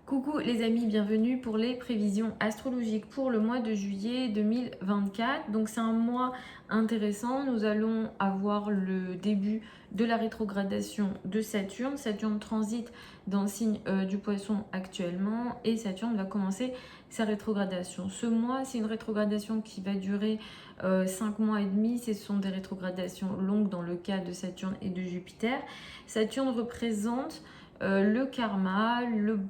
Coucou les amis, bienvenue pour les prévisions astrologiques pour le mois de juillet 2024. Donc c'est un mois intéressant, nous allons avoir le début de la rétrogradation de Saturne. Saturne transite dans le signe du Poisson actuellement et Saturne va commencer sa rétrogradation. Ce mois, c'est une rétrogradation qui va durer 5 mois et demi. Ce sont des rétrogradations longues dans le cas de Saturne et de Jupiter. Saturne représente le karma,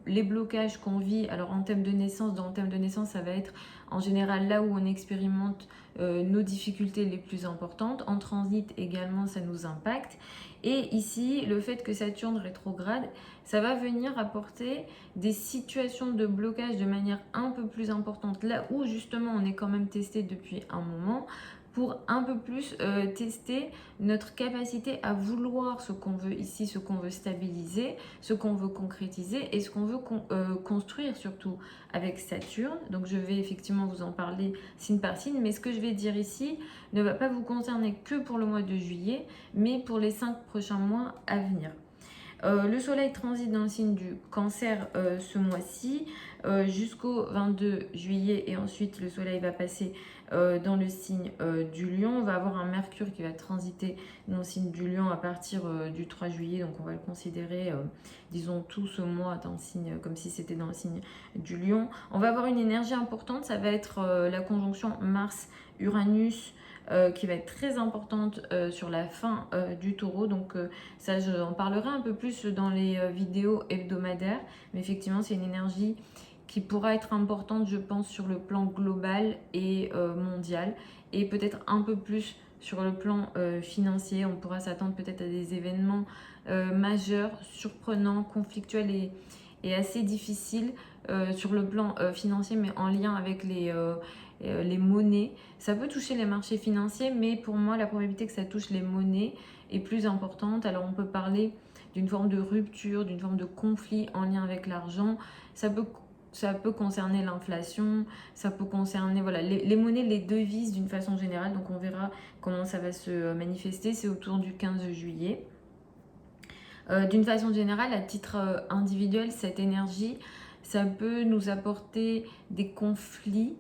les blocages qu'on vit. Alors en thème de naissance, dans le thème de naissance, ça va être en général là où on expérimente nos difficultés les plus importantes. En transit également, ça nous impacte. Et ici, le fait que Saturne rétrograde, ça va venir apporter des situations de blocage de manière un peu plus importante, là où justement on est quand même testé depuis un moment, pour un peu plus tester notre capacité à vouloir ce qu'on veut ici, ce qu'on veut stabiliser, ce qu'on veut concrétiser et ce qu'on veut construire surtout avec Saturne. Donc je vais effectivement vous en parler signe par signe, mais ce que je vais dire ici ne va pas vous concerner que pour le mois de juillet, mais pour les 5 prochains mois à venir. Le soleil transite dans le signe du Cancer ce mois-ci jusqu'au 22 juillet et ensuite le soleil va passer dans le signe du Lion. On va avoir un Mercure qui va transiter dans le signe du Lion à partir du 3 juillet, donc on va le considérer, disons, tout ce mois dans le signe, comme si c'était dans le signe du Lion. On va avoir une énergie importante, ça va être la conjonction Mars-Uranus, qui va être très importante sur la fin du taureau. Donc ça, j'en parlerai un peu plus dans les vidéos hebdomadaires. Mais effectivement, c'est une énergie qui pourra être importante, je pense, sur le plan global et mondial. Et peut-être un peu plus sur le plan financier. On pourra s'attendre peut-être à des événements majeurs, surprenants, conflictuels et assez difficiles sur le plan financier, mais en lien avec les monnaies. Ça peut toucher les marchés financiers, mais pour moi, la probabilité que ça touche les monnaies est plus importante. Alors, on peut parler d'une forme de rupture, d'une forme de conflit en lien avec l'argent. Ça peut concerner l'inflation, ça peut concerner voilà, les monnaies, les devises d'une façon générale. Donc, on verra comment ça va se manifester. C'est autour du 15 juillet. D'une façon générale, à titre individuel, cette énergie, ça peut nous apporter des conflits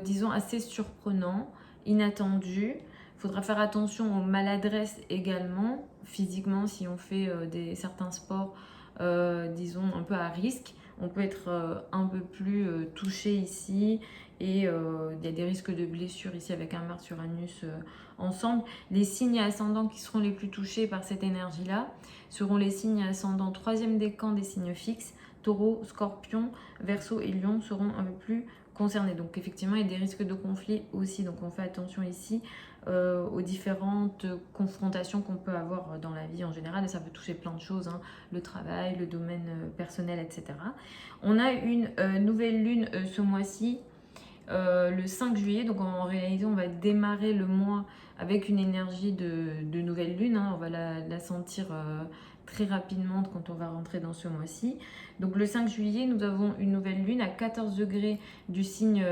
disons, assez surprenant, inattendu. Il faudra faire attention aux maladresses également, physiquement, si on fait certains sports, disons, un peu à risque. On peut être un peu plus touché ici et il y a des risques de blessures ici avec un Mars-Uranus ensemble. Les signes ascendants qui seront les plus touchés par cette énergie-là seront les signes ascendants troisième décan des signes fixes. Taureau, Scorpion, Verseau et Lion seront un peu plus concernés. Donc effectivement, il y a des risques de conflit aussi. Donc on fait attention ici aux différentes confrontations qu'on peut avoir dans la vie en général. Et ça peut toucher plein de choses, hein, le travail, le domaine personnel, etc. On a une nouvelle lune ce mois-ci, le 5 juillet. Donc en réalité, on va démarrer le mois avec une énergie de nouvelle lune. Hein. On va la sentir très rapidement quand on va rentrer dans ce mois-ci. Donc le 5 juillet, nous avons une nouvelle lune à 14 degrés du signe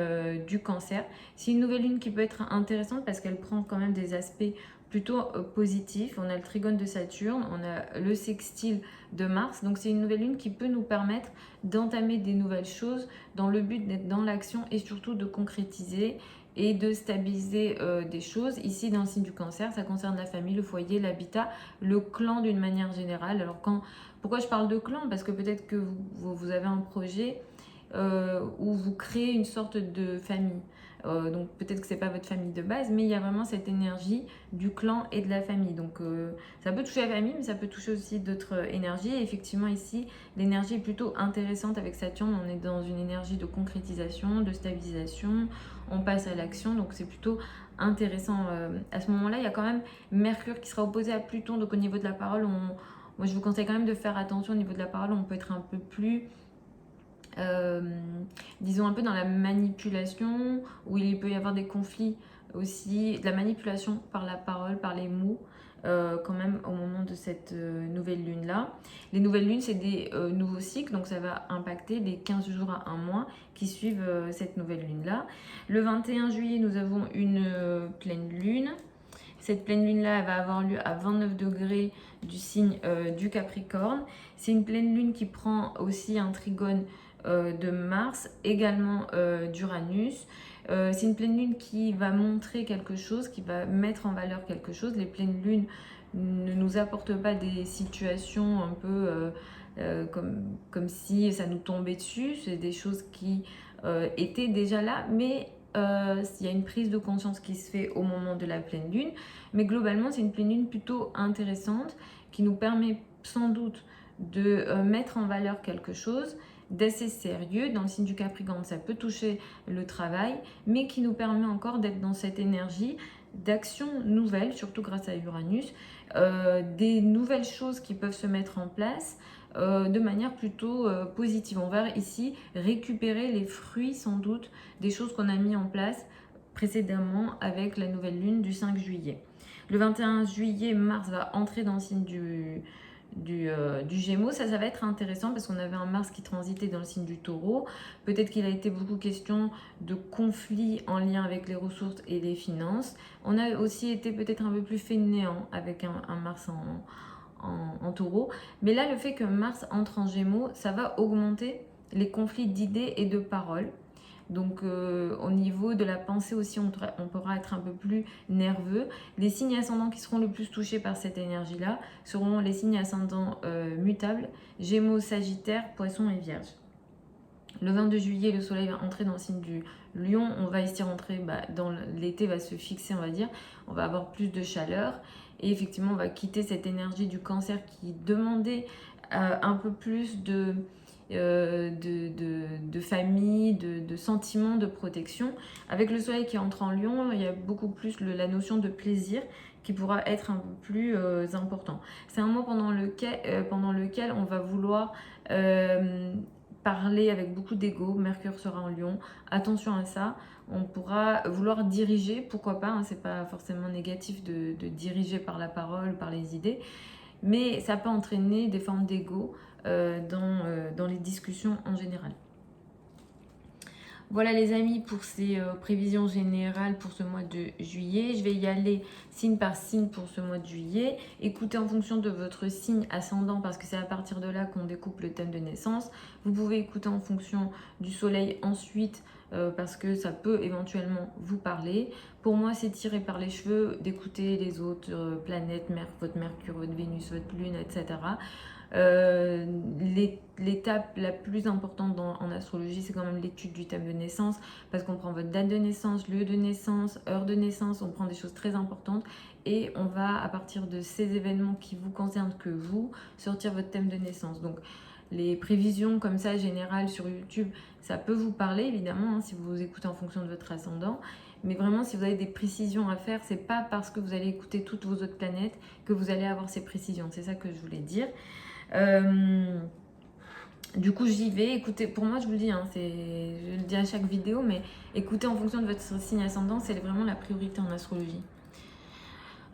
du Cancer. C'est une nouvelle lune qui peut être intéressante parce qu'elle prend quand même des aspects plutôt positifs. On a le trigone de Saturne, on a le sextile de Mars. Donc c'est une nouvelle lune qui peut nous permettre d'entamer des nouvelles choses dans le but d'être dans l'action et surtout de concrétiser et de stabiliser des choses. Ici, dans le signe du Cancer, ça concerne la famille, le foyer, l'habitat, le clan d'une manière générale. Alors pourquoi je parle de clan? Parce que peut-être que vous avez un projet où vous créez une sorte de famille. Donc peut-être que c'est pas votre famille de base, mais il y a vraiment cette énergie du clan et de la famille. Donc ça peut toucher la famille, mais ça peut toucher aussi d'autres énergies. Et effectivement ici, l'énergie est plutôt intéressante avec Saturne. On est dans une énergie de concrétisation, de stabilisation. On passe à l'action, donc c'est plutôt intéressant. À ce moment-là, il y a quand même Mercure qui sera opposé à Pluton. Donc au niveau de la parole, moi je vous conseille quand même de faire attention au niveau de la parole. On peut être un peu plus disons un peu dans la manipulation, où il peut y avoir des conflits aussi, de la manipulation par la parole, par les mots, quand même au moment de cette nouvelle lune là. Les nouvelles lunes, c'est des nouveaux cycles, donc ça va impacter les 15 jours à un mois qui suivent cette nouvelle lune là. Le 21 juillet, nous avons une pleine lune. Cette pleine lune là, elle va avoir lieu à 29 degrés du signe du Capricorne. C'est une pleine lune qui prend aussi un trigone de Mars, également d'Uranus. C'est une pleine lune qui va montrer quelque chose, qui va mettre en valeur quelque chose. Les pleines lunes ne nous apportent pas des situations un peu comme si ça nous tombait dessus. C'est des choses qui étaient déjà là, mais il y a une prise de conscience qui se fait au moment de la pleine lune. Mais globalement, c'est une pleine lune plutôt intéressante qui nous permet sans doute de mettre en valeur quelque chose d'assez sérieux. Dans le signe du Capricorne, ça peut toucher le travail, mais qui nous permet encore d'être dans cette énergie d'action nouvelle, surtout grâce à Uranus, des nouvelles choses qui peuvent se mettre en place de manière plutôt positive. On va ici récupérer les fruits sans doute des choses qu'on a mis en place précédemment avec la nouvelle lune du 5 juillet. Le 21 juillet, Mars va entrer dans le signe du Gémeaux. Ça va être intéressant parce qu'on avait un Mars qui transitait dans le signe du Taureau. Peut-être qu'il a été beaucoup question de conflits en lien avec les ressources et les finances. On a aussi été peut-être un peu plus fainéant avec un Mars en Taureau. Mais là, le fait que Mars entre en Gémeaux, ça va augmenter les conflits d'idées et de paroles. Donc au niveau de la pensée aussi, on pourra être un peu plus nerveux. Les signes ascendants qui seront le plus touchés par cette énergie-là seront les signes ascendants mutables, Gémeaux, Sagittaire, Poissons et Vierge. Le 22 juillet, le soleil va entrer dans le signe du Lion. On va ici rentrer, dans l'été va se fixer, on va dire. On va avoir plus de chaleur. Et effectivement, on va quitter cette énergie du Cancer qui demandait un peu plus de famille, de sentiments de protection. Avec le soleil qui entre en Lion, il y a beaucoup plus la notion de plaisir qui pourra être un peu plus important. C'est un mois pendant lequel on va vouloir parler avec beaucoup d'ego. Mercure sera en Lion. Attention à ça. On pourra vouloir diriger, pourquoi pas, hein, c'est pas forcément négatif de diriger par la parole, par les idées, mais ça peut entraîner des formes d'ego dans les discussions en général. Voilà les amis pour ces prévisions générales pour ce mois de juillet. Je vais y aller signe par signe pour ce mois de juillet. Écoutez en fonction de votre signe ascendant parce que c'est à partir de là qu'on découpe le thème de naissance. Vous pouvez écouter en fonction du soleil ensuite parce que ça peut éventuellement vous parler. Pour moi, c'est tiré par les cheveux d'écouter les autres planètes, votre Mercure, votre Vénus, votre Lune, etc. L'étape la plus importante en astrologie, c'est quand même l'étude du thème de naissance parce qu'on prend votre date de naissance, lieu de naissance, heure de naissance, on prend des choses très importantes et on va, à partir de ces événements qui vous concernent que vous, sortir votre thème de naissance. Donc, les prévisions comme ça générales sur YouTube, ça peut vous parler évidemment hein, si vous écoutez en fonction de votre ascendant. Mais vraiment, si vous avez des précisions à faire, c'est pas parce que vous allez écouter toutes vos autres planètes que vous allez avoir ces précisions. C'est ça que je voulais dire. Du coup, j'y vais. Écoutez, pour moi, je vous le dis, hein, je le dis à chaque vidéo, mais écoutez en fonction de votre signe ascendant, c'est vraiment la priorité en astrologie.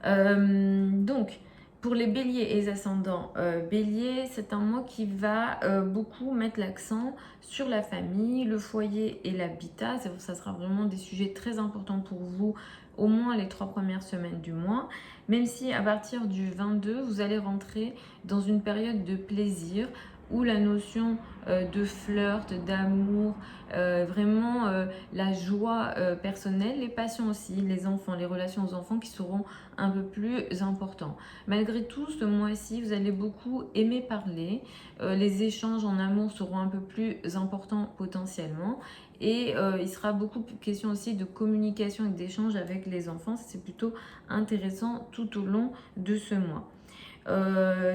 Donc, pour les béliers et les ascendants, bélier, c'est un mois qui va beaucoup mettre l'accent sur la famille, le foyer et l'habitat. Ça sera vraiment des sujets très importants pour vous, au moins les 3 premières semaines du mois. Même si à partir du 22, vous allez rentrer dans une période de plaisir où la notion de flirt, d'amour, vraiment la joie personnelle, les passions aussi, les enfants, les relations aux enfants qui seront un peu plus importants. Malgré tout, ce mois-ci, vous allez beaucoup aimer parler, les échanges en amour seront un peu plus importants potentiellement et il sera beaucoup question aussi de communication et d'échange avec les enfants, c'est plutôt intéressant tout au long de ce mois.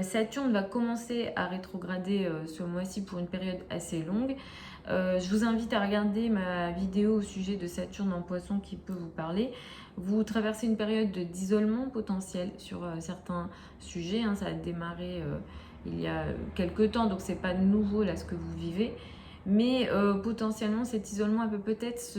Saturne va commencer à rétrograder ce mois-ci pour une période assez longue. Je vous invite à regarder ma vidéo au sujet de Saturne en Poisson qui peut vous parler. Vous traversez une période d'isolement potentiel sur certains sujets. Hein, ça a démarré il y a quelques temps, donc c'est pas nouveau là ce que vous vivez. Mais potentiellement cet isolement peut peut-être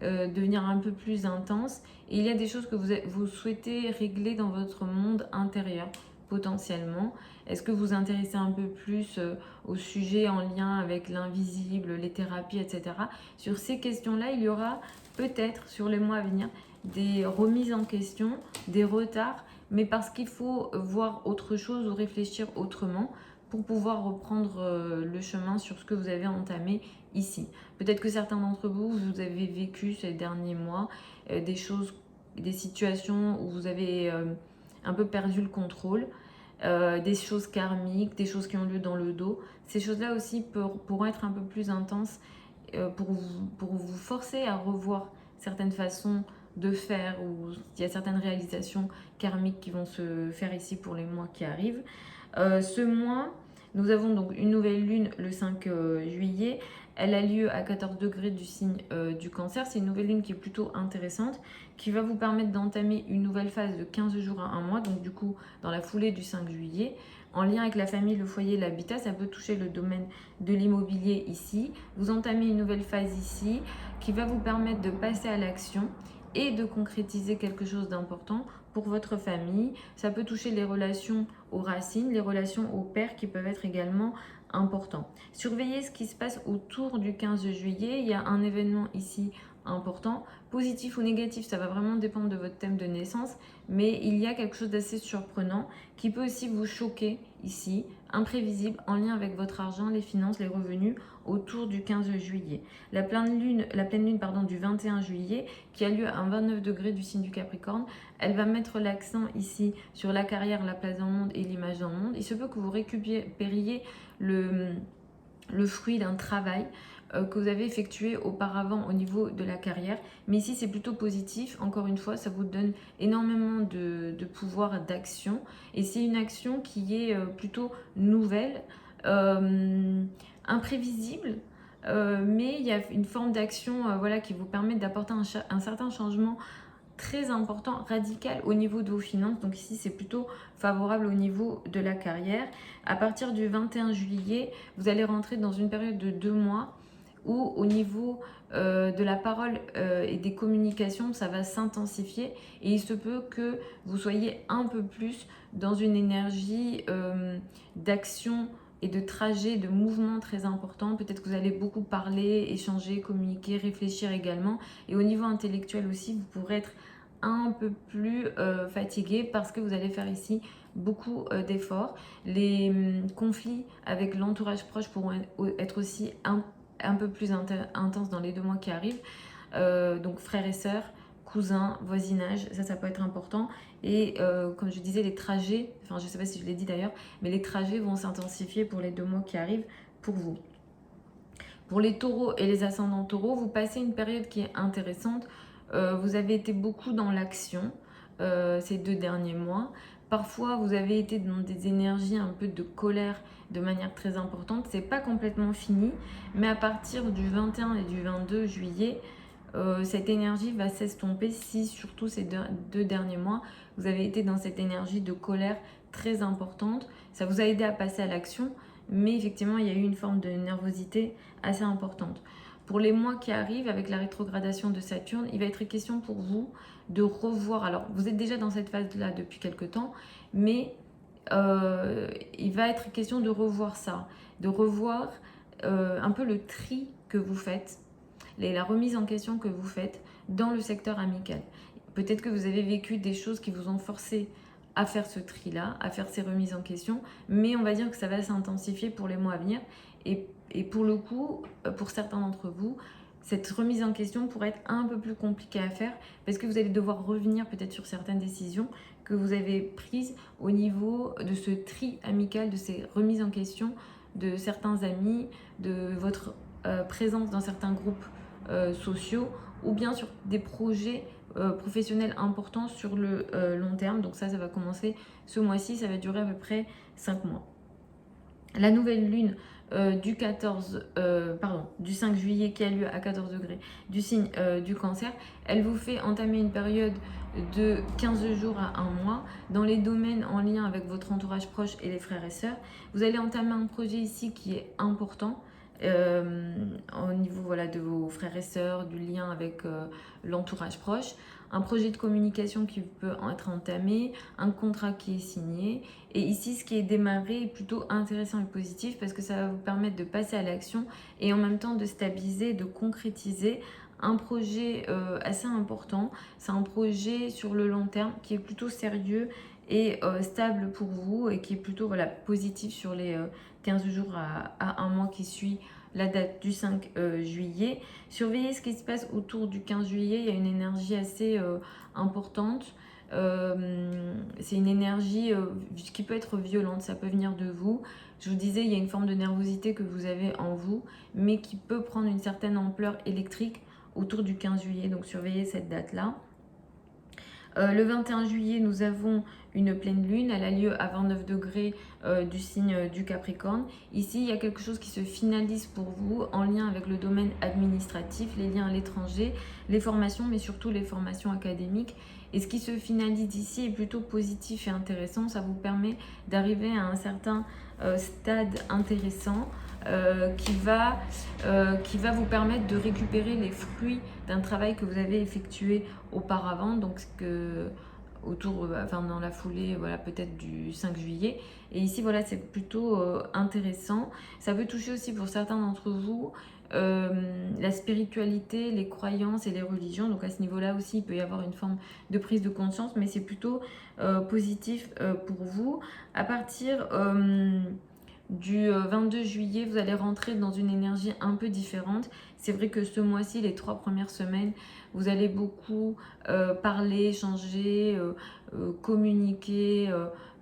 devenir un peu plus intense. Et il y a des choses que vous souhaitez régler dans votre monde intérieur, potentiellement. Est-ce que vous vous intéressez un peu plus au sujet en lien avec l'invisible, les thérapies, etc. Sur ces questions-là, il y aura peut-être, sur les mois à venir, des remises en question, des retards, mais parce qu'il faut voir autre chose ou réfléchir autrement pour pouvoir reprendre le chemin sur ce que vous avez entamé ici. Peut-être que certains d'entre vous, vous avez vécu ces derniers mois des choses, des situations où vous avez un peu perdu le contrôle, des choses karmiques, des choses qui ont lieu dans le dos. Ces choses-là aussi pourront être un peu plus intenses pour vous forcer à revoir certaines façons de faire, ou il y a certaines réalisations karmiques qui vont se faire ici pour les mois qui arrivent. Ce mois, nous avons donc une nouvelle lune le 5 juillet. Elle a lieu à 14 degrés du signe du Cancer. C'est une nouvelle lune qui est plutôt intéressante, qui va vous permettre d'entamer une nouvelle phase de 15 jours à un mois, donc du coup dans la foulée du 5 juillet. En lien avec la famille, le foyer, l'habitat, ça peut toucher le domaine de l'immobilier ici. Vous entamez une nouvelle phase ici qui va vous permettre de passer à l'action et de concrétiser quelque chose d'important pour votre famille. Ça peut toucher les relations aux racines, les relations au père qui peuvent être également importants. Surveillez ce qui se passe autour du 15 juillet. Il y a un événement ici important, positif ou négatif, ça va vraiment dépendre de votre thème de naissance, mais il y a quelque chose d'assez surprenant qui peut aussi vous choquer ici, imprévisible, en lien avec votre argent, les finances, les revenus, autour du 15 juillet. La pleine lune du 21 juillet, qui a lieu à 29 degrés du signe du Capricorne, elle va mettre l'accent ici sur la carrière, la place dans le monde et l'image dans le monde. Il se peut que vous récupériez le fruit d'un travail que vous avez effectué auparavant au niveau de la carrière. Mais ici, c'est plutôt positif. Encore une fois, ça vous donne énormément de pouvoir d'action. Et c'est une action qui est plutôt nouvelle, imprévisible. Mais il y a une forme d'action voilà, qui vous permet d'apporter un certain changement très important, radical au niveau de vos finances. Donc ici, c'est plutôt favorable au niveau de la carrière. À partir du 21 juillet, vous allez rentrer dans une période de 2 mois où au niveau de la parole et des communications, ça va s'intensifier et il se peut que vous soyez un peu plus dans une énergie d'action et de trajet, de mouvement très important. Peut-être que vous allez beaucoup parler, échanger, communiquer, réfléchir également. Et au niveau intellectuel aussi, vous pourrez être un peu plus fatigué parce que vous allez faire ici beaucoup d'efforts. Les conflits avec l'entourage proche pourront être aussi un peu plus intenses dans les 2 mois qui arrivent. Donc frères et sœurs, cousins, voisinage, ça peut être important. Et comme je disais, les trajets, enfin je ne sais pas si je l'ai dit d'ailleurs, mais les trajets vont s'intensifier pour les 2 mois qui arrivent pour vous. Pour les taureaux et les ascendants taureaux, vous passez une période qui est intéressante. Vous avez été beaucoup dans l'action ces 2 derniers mois. Parfois, vous avez été dans des énergies un peu de colère de manière très importante. C'est pas complètement fini, mais à partir du 21 et du 22 juillet, cette énergie va s'estomper si, surtout ces 2 derniers mois, vous avez été dans cette énergie de colère très importante. Ça vous a aidé à passer à l'action, mais effectivement, il y a eu une forme de nervosité assez importante. Pour les mois qui arrivent, avec la rétrogradation de Saturne, il va être question pour vous de revoir. Alors, vous êtes déjà dans cette phase-là depuis quelques temps, mais il va être question de revoir ça, de revoir un peu le tri que vous faites, la remise en question que vous faites dans le secteur amical. Peut-être que vous avez vécu des choses qui vous ont forcé à faire ce tri-là, à faire ces remises en question, mais on va dire que ça va s'intensifier pour les mois à venir. Et pour le coup, pour certains d'entre vous, cette remise en question pourrait être un peu plus compliquée à faire parce que vous allez devoir revenir peut-être sur certaines décisions que vous avez prises au niveau de ce tri amical, de ces remises en question de certains amis, de votre présence dans certains groupes sociaux ou bien sur des projets professionnels importants sur le long terme. Donc ça va commencer ce mois-ci, ça va durer à peu près 5 mois. La nouvelle lune du 5 juillet qui a lieu à 14 degrés du signe du Cancer, elle vous fait entamer une période de 15 jours à 1 mois dans les domaines en lien avec votre entourage proche et les frères et sœurs. Vous allez entamer un projet ici qui est important au niveau de vos frères et sœurs, du lien avec l'entourage proche, un projet de communication qui peut être entamé, un contrat qui est signé. Et ici, ce qui est démarré est plutôt intéressant et positif parce que ça va vous permettre de passer à l'action et en même temps de stabiliser, de concrétiser un projet assez important. C'est un projet sur le long terme qui est plutôt sérieux est stable pour vous et qui est plutôt voilà, positif sur les 15 jours à un mois qui suit la date du 5 juillet. Surveillez ce qui se passe autour du 15 juillet, il y a une énergie assez importante. C'est une énergie qui peut être violente, ça peut venir de vous. Je vous disais, il y a une forme de nervosité que vous avez en vous, mais qui peut prendre une certaine ampleur électrique autour du 15 juillet, donc surveillez cette date-là. Le 21 juillet, nous avons une pleine lune, elle a lieu à 29 degrés du signe du Capricorne. Ici, il y a quelque chose qui se finalise pour vous en lien avec le domaine administratif, les liens à l'étranger, les formations, mais surtout les formations académiques. Et ce qui se finalise ici est plutôt positif et intéressant. Ça vous permet d'arriver à un certain stade intéressant qui va vous permettre de récupérer les fruits d'un travail que vous avez effectué auparavant, donc dans la foulée, voilà, peut-être du 5 juillet. Et ici, voilà, c'est plutôt intéressant. Ça peut toucher aussi pour certains d'entre vous la spiritualité, les croyances et les religions. Donc à ce niveau-là aussi, il peut y avoir une forme de prise de conscience, mais c'est plutôt positif pour vous. À partir du 22 juillet, vous allez rentrer dans une énergie un peu différente. C'est vrai que ce mois-ci, les 3 premières semaines, vous allez beaucoup parler, échanger, communiquer.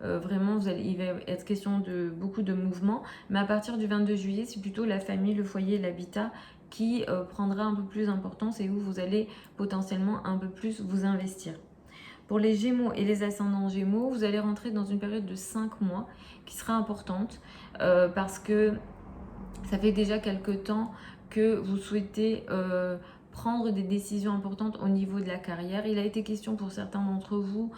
Vraiment, il va être question de beaucoup de mouvements. Mais à partir du 22 juillet, c'est plutôt la famille, le foyer, l'habitat qui prendra un peu plus d'importance et où vous allez potentiellement un peu plus vous investir. Pour les Gémeaux et les ascendants Gémeaux, vous allez rentrer dans une période de 5 mois qui sera importante parce que ça fait déjà quelques temps que vous souhaitez prendre des décisions importantes au niveau de la carrière. Il a été question pour certains d'entre vous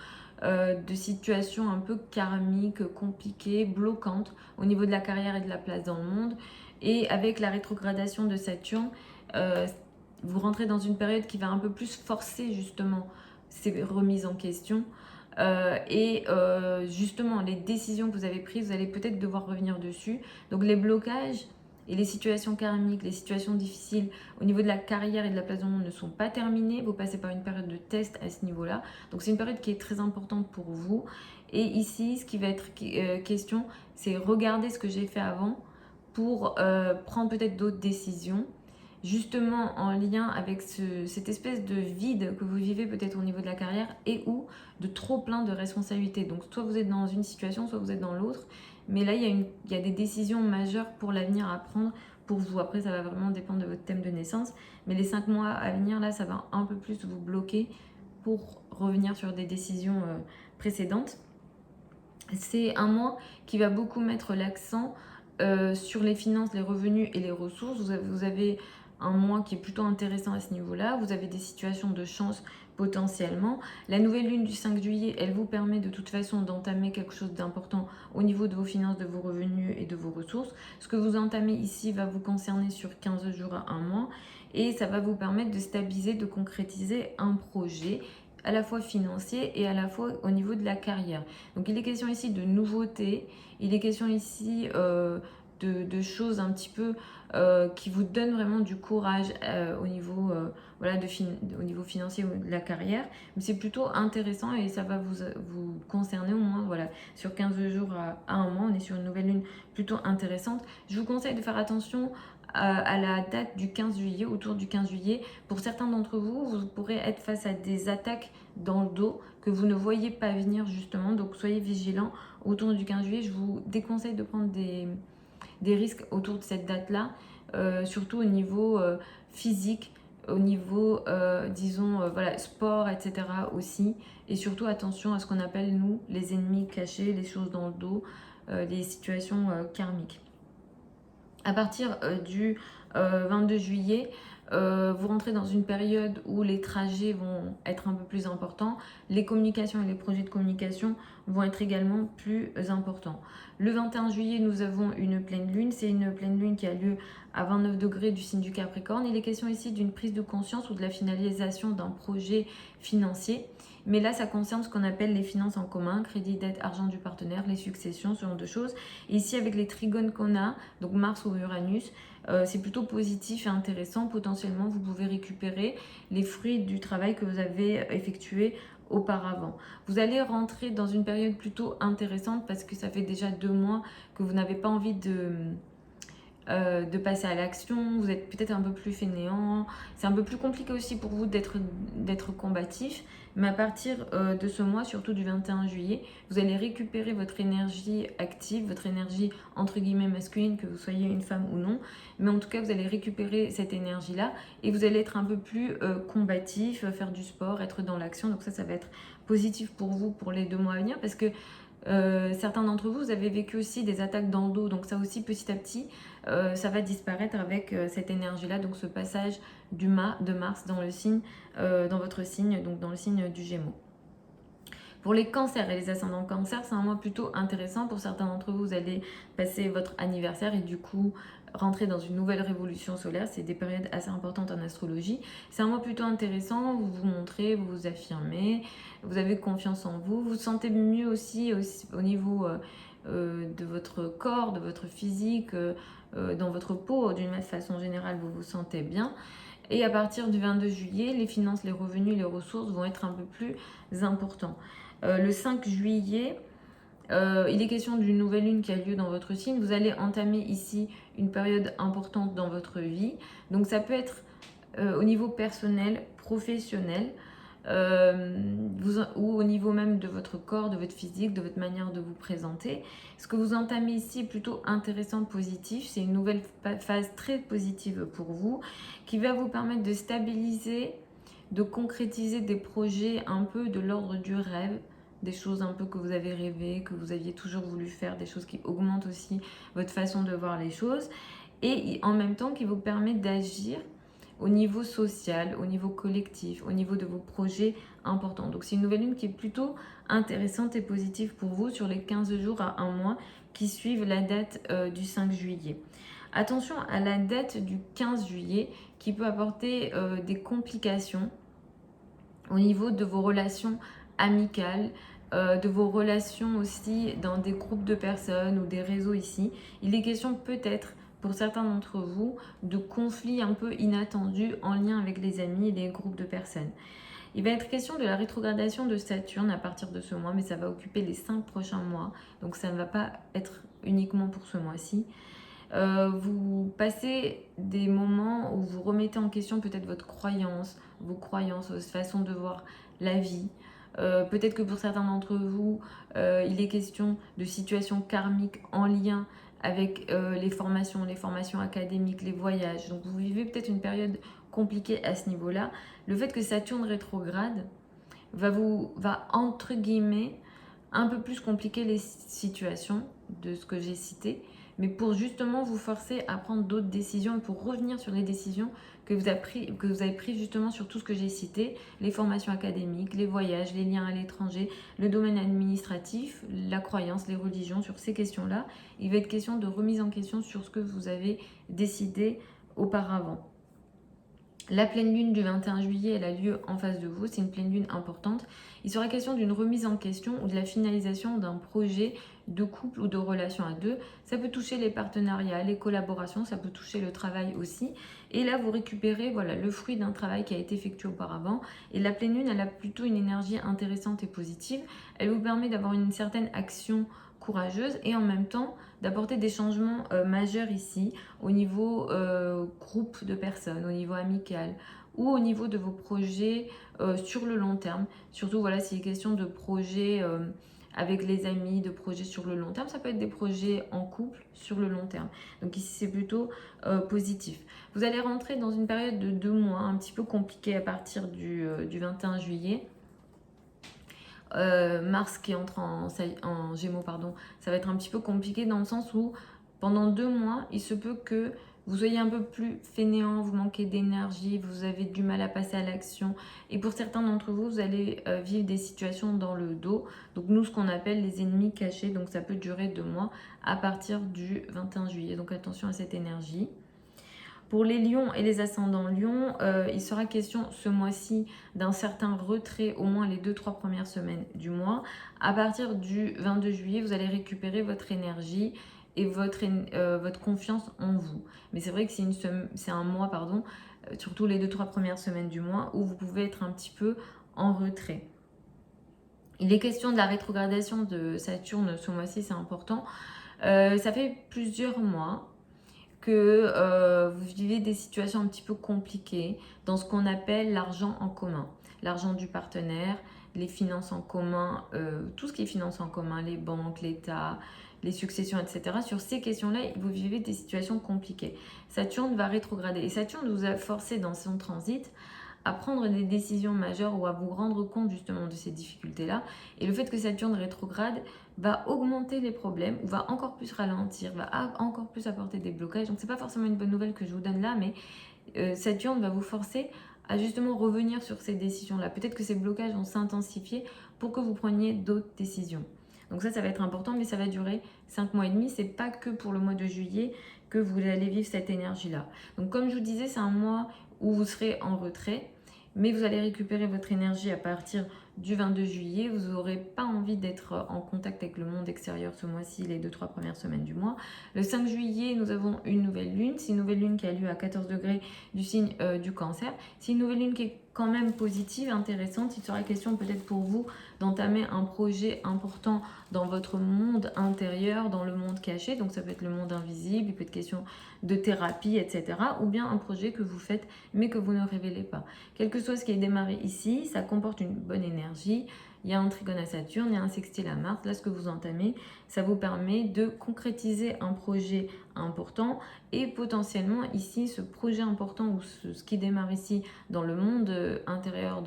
de situations un peu karmiques, compliquées, bloquantes au niveau de la carrière et de la place dans le monde. Et avec la rétrogradation de Saturne, vous rentrez dans une période qui va un peu plus forcer justement ces remises en question. Justement, les décisions que vous avez prises, vous allez peut-être devoir revenir dessus. Donc les blocages et les situations karmiques, les situations difficiles au niveau de la carrière et de la place dans le monde ne sont pas terminées. Vous passez par une période de test à ce niveau-là. Donc c'est une période qui est très importante pour vous. Et ici, ce qui va être question, c'est regarder ce que j'ai fait avant pour prendre peut-être d'autres décisions, justement en lien avec cette espèce de vide que vous vivez peut-être au niveau de la carrière et ou de trop plein de responsabilités. Donc soit vous êtes dans une situation, soit vous êtes dans l'autre. Mais là, il y a des décisions majeures pour l'avenir à prendre pour vous. Après, ça va vraiment dépendre de votre thème de naissance. Mais les 5 mois à venir, là, ça va un peu plus vous bloquer pour revenir sur des décisions précédentes. C'est un mois qui va beaucoup mettre l'accent sur les finances, les revenus et les ressources. Vous avez un mois qui est plutôt intéressant à ce niveau-là. Vous avez des situations de chance potentiellement. La nouvelle lune du 5 juillet, elle vous permet de toute façon d'entamer quelque chose d'important au niveau de vos finances, de vos revenus et de vos ressources. Ce que vous entamez ici va vous concerner sur 15 jours à un mois et ça va vous permettre de stabiliser, de concrétiser un projet à la fois financier et à la fois au niveau de la carrière. Donc il est question ici de nouveautés, il est question ici de choses un petit peu qui vous donnent vraiment du courage au niveau, au niveau financier ou de la carrière. Mais c'est plutôt intéressant et ça va vous concerner au moins voilà, sur 15 jours à un mois. On est sur une nouvelle lune plutôt intéressante. Je vous conseille de faire attention à la date du 15 juillet, autour du 15 juillet. Pour certains d'entre vous, vous pourrez être face à des attaques dans le dos que vous ne voyez pas venir justement. Donc soyez vigilants autour du 15 juillet. Je vous déconseille de prendre des risques autour de cette date-là, surtout au niveau physique, au niveau, disons, voilà, sport, etc. aussi. Et surtout, attention à ce qu'on appelle, nous, les ennemis cachés, les choses dans le dos, les situations karmiques. À partir du 22 juillet, vous rentrez dans une période où les trajets vont être un peu plus importants, les communications et les projets de communication vont être également plus importants. Le 21 juillet, nous avons une pleine lune, c'est une pleine lune qui a lieu à 29 degrés du signe du Capricorne. Il est question ici d'une prise de conscience ou de la finalisation d'un projet financier. Mais là, ça concerne ce qu'on appelle les finances en commun, crédit, dette, argent du partenaire, les successions, ce genre de choses. Et ici, avec les trigones qu'on a, donc Mars ou Uranus, c'est plutôt positif et intéressant. Potentiellement, vous pouvez récupérer les fruits du travail que vous avez effectué auparavant. Vous allez rentrer dans une période plutôt intéressante parce que ça fait déjà 2 mois que vous n'avez pas envie de passer à l'action, vous êtes peut-être un peu plus fainéant, c'est un peu plus compliqué aussi pour vous d'être combatif, mais à partir de ce mois, surtout du 21 juillet, vous allez récupérer votre énergie active, votre énergie entre guillemets masculine, que vous soyez une femme ou non, mais en tout cas vous allez récupérer cette énergie-là et vous allez être un peu plus combatif, faire du sport, être dans l'action, donc ça va être positif pour vous pour les 2 mois à venir parce que certains d'entre vous, vous avez vécu aussi des attaques dans le dos, donc ça aussi petit à petit, ça va disparaître avec cette énergie-là, donc ce passage de Mars dans le signe, dans votre signe, donc dans le signe du Gémeaux. Pour les cancers et les ascendants cancer, c'est un mois plutôt intéressant. Pour certains d'entre vous, vous allez passer votre anniversaire et du coup rentrer dans une nouvelle révolution solaire. C'est des périodes assez importantes en astrologie. C'est un mois plutôt intéressant. Vous vous montrez, vous vous affirmez, vous avez confiance en vous. Vous vous sentez mieux aussi au niveau de votre corps, de votre physique, dans votre peau. D'une façon générale, vous vous sentez bien. Et à partir du 22 juillet, les finances, les revenus, les ressources vont être un peu plus importants. Le 5 juillet, il est question d'une nouvelle lune qui a lieu dans votre signe. Vous allez entamer ici une période importante dans votre vie. Donc ça peut être au niveau personnel, professionnel, ou au niveau même de votre corps, de votre physique, de votre manière de vous présenter. Ce que vous entamez ici est plutôt intéressant, positif. C'est une nouvelle phase très positive pour vous qui va vous permettre de stabiliser, de concrétiser des projets un peu de l'ordre du rêve, des choses un peu que vous avez rêvé, que vous aviez toujours voulu faire, des choses qui augmentent aussi votre façon de voir les choses et en même temps qui vous permet d'agir au niveau social, au niveau collectif, au niveau de vos projets importants. Donc c'est une nouvelle lune qui est plutôt intéressante et positive pour vous sur les 15 jours à 1 mois qui suivent la date du 5 juillet. Attention à la date du 15 juillet qui peut apporter des complications au niveau de vos relations amicales, de vos relations aussi dans des groupes de personnes ou des réseaux ici. Il est question peut-être pour certains d'entre vous de conflits un peu inattendus en lien avec les amis et les groupes de personnes. Il va être question de la rétrogradation de Saturne à partir de ce mois, mais ça va occuper les 5 prochains mois, donc ça ne va pas être uniquement pour ce mois-ci. Vous passez des moments où vous remettez en question peut-être votre croyance, vos croyances, votre façon de voir la vie. Peut-être que pour certains d'entre vous, il est question de situations karmiques en lien avec les formations académiques, les voyages. Donc vous vivez peut-être une période compliquée à ce niveau-là. Le fait que Saturne rétrograde va entre guillemets un peu plus compliquer les situations de ce que j'ai cité, mais pour justement vous forcer à prendre d'autres décisions et pour revenir sur les décisions que vous avez prises justement sur tout ce que j'ai cité, les formations académiques, les voyages, les liens à l'étranger, le domaine administratif, la croyance, les religions, sur ces questions-là. Il va être question de remise en question sur ce que vous avez décidé auparavant. La pleine lune du 21 juillet, elle a lieu en face de vous, c'est une pleine lune importante. Il sera question d'une remise en question ou de la finalisation d'un projet de couple ou de relation à deux. Ça peut toucher les partenariats, les collaborations, ça peut toucher le travail aussi. Et là, vous récupérez voilà, le fruit d'un travail qui a été effectué auparavant. Et la pleine lune, elle a plutôt une énergie intéressante et positive. Elle vous permet d'avoir une certaine action courageuse et en même temps d'apporter des changements majeurs ici au niveau groupe de personnes, au niveau amical ou au niveau de vos projets sur le long terme. Surtout voilà, s'il est question de projets avec les amis, de projets sur le long terme, ça peut être des projets en couple sur le long terme. Donc ici c'est plutôt positif. Vous allez rentrer dans une période de 2 mois un petit peu compliquée à partir du 21 juillet. Mars qui entre en Gémeaux, pardon, ça va être un petit peu compliqué dans le sens où pendant 2 mois, il se peut que vous soyez un peu plus fainéant, vous manquez d'énergie, vous avez du mal à passer à l'action. Et pour certains d'entre vous, vous allez vivre des situations dans le dos. Donc nous, ce qu'on appelle les ennemis cachés. Donc ça peut durer 2 mois à partir du 21 juillet. Donc attention à cette énergie. Pour les lions et les ascendants lions, il sera question ce mois-ci d'un certain retrait au moins les 2-3 premières semaines du mois. À partir du 22 juillet, vous allez récupérer votre énergie et votre confiance en vous. Mais c'est vrai que c'est un mois, surtout les 2-3 premières semaines du mois, où vous pouvez être un petit peu en retrait. Il est question de la rétrogradation de Saturne ce mois-ci, c'est important. Ça fait plusieurs mois que vous vivez des situations un petit peu compliquées dans ce qu'on appelle l'argent en commun. L'argent du partenaire, les finances en commun, tout ce qui est finances en commun, les banques, l'État, les successions, etc. Sur ces questions-là, vous vivez des situations compliquées. Saturne va rétrograder et Saturne vous a forcé dans son transit à prendre des décisions majeures ou à vous rendre compte justement de ces difficultés-là. Et le fait que Saturne rétrograde va augmenter les problèmes ou va encore plus ralentir, va encore plus apporter des blocages. Donc c'est pas forcément une bonne nouvelle que je vous donne là, mais Saturne va vous forcer à justement revenir sur ces décisions-là. Peut-être que ces blocages vont s'intensifier pour que vous preniez d'autres décisions. Donc ça va être important, mais ça va durer 5 mois et demi. C'est pas que pour le mois de juillet que vous allez vivre cette énergie-là. Donc comme je vous disais, c'est un mois où vous serez en retrait, mais vous allez récupérer votre énergie à partir du 22 juillet. Vous n'aurez pas envie d'être en contact avec le monde extérieur ce mois-ci, les 2-3 premières semaines du mois. Le 5 juillet, nous avons une nouvelle lune. C'est une nouvelle lune qui a lieu à 14 degrés du signe du Cancer. C'est une nouvelle lune qui est quand même positive, intéressante. Il sera question peut-être pour vous d'entamer un projet important dans votre monde intérieur, dans le monde caché. Donc ça peut être le monde invisible, il peut être question de thérapie, etc. Ou bien un projet que vous faites mais que vous ne révélez pas. Quel que soit ce qui est démarré ici, ça comporte une bonne énergie. Il y a un trigone à Saturne, il y a un sextile à Mars. Là, ce que vous entamez, ça vous permet de concrétiser un projet important et potentiellement ici, ce projet important ou ce qui démarre ici dans le monde intérieur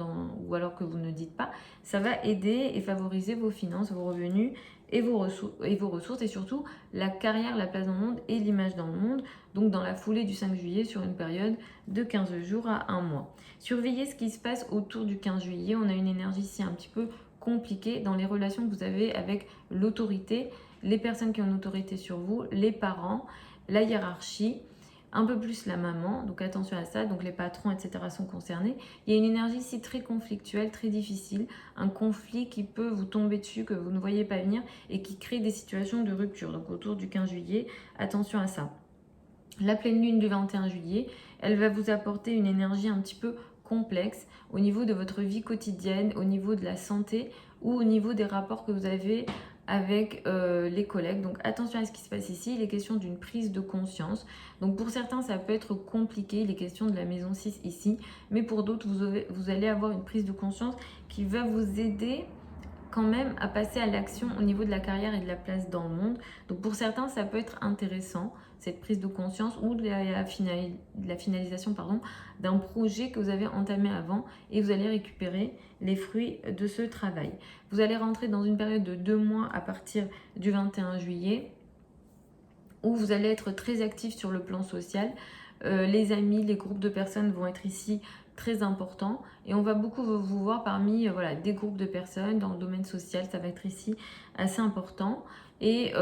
ou alors que vous ne dites pas, ça va aider et favoriser vos finances, vos revenus et vos ressources et surtout la carrière, la place dans le monde et l'image dans le monde. Donc dans la foulée du 5 juillet sur une période de 15 jours à 1 mois. Surveillez ce qui se passe autour du 15 juillet. On a une énergie ici un petit peu compliquée dans les relations que vous avez avec l'autorité, les personnes qui ont une autorité sur vous, les parents, la hiérarchie, un peu plus la maman, donc attention à ça, donc les patrons, etc. sont concernés. Il y a une énergie ici très conflictuelle, très difficile, un conflit qui peut vous tomber dessus, que vous ne voyez pas venir et qui crée des situations de rupture. Donc autour du 15 juillet, attention à ça. La pleine lune du 21 juillet, elle va vous apporter une énergie un petit peu complexe au niveau de votre vie quotidienne, au niveau de la santé ou au niveau des rapports que vous avez avec les collègues. Donc attention à ce qui se passe ici, il est question d'une prise de conscience. Donc pour certains, ça peut être compliqué, il est question de la maison 6 ici, mais pour d'autres, vous allez avoir une prise de conscience qui va vous aider quand même à passer à l'action au niveau de la carrière et de la place dans le monde. Donc pour certains, ça peut être intéressant, cette prise de conscience ou de la finalisation d'un projet que vous avez entamé avant et vous allez récupérer les fruits de ce travail. Vous allez rentrer dans une période de 2 mois à partir du 21 juillet où vous allez être très actif sur le plan social. Les amis, les groupes de personnes vont être ici très importants et on va beaucoup vous voir parmi des groupes de personnes dans le domaine social. Ça va être ici assez important. Et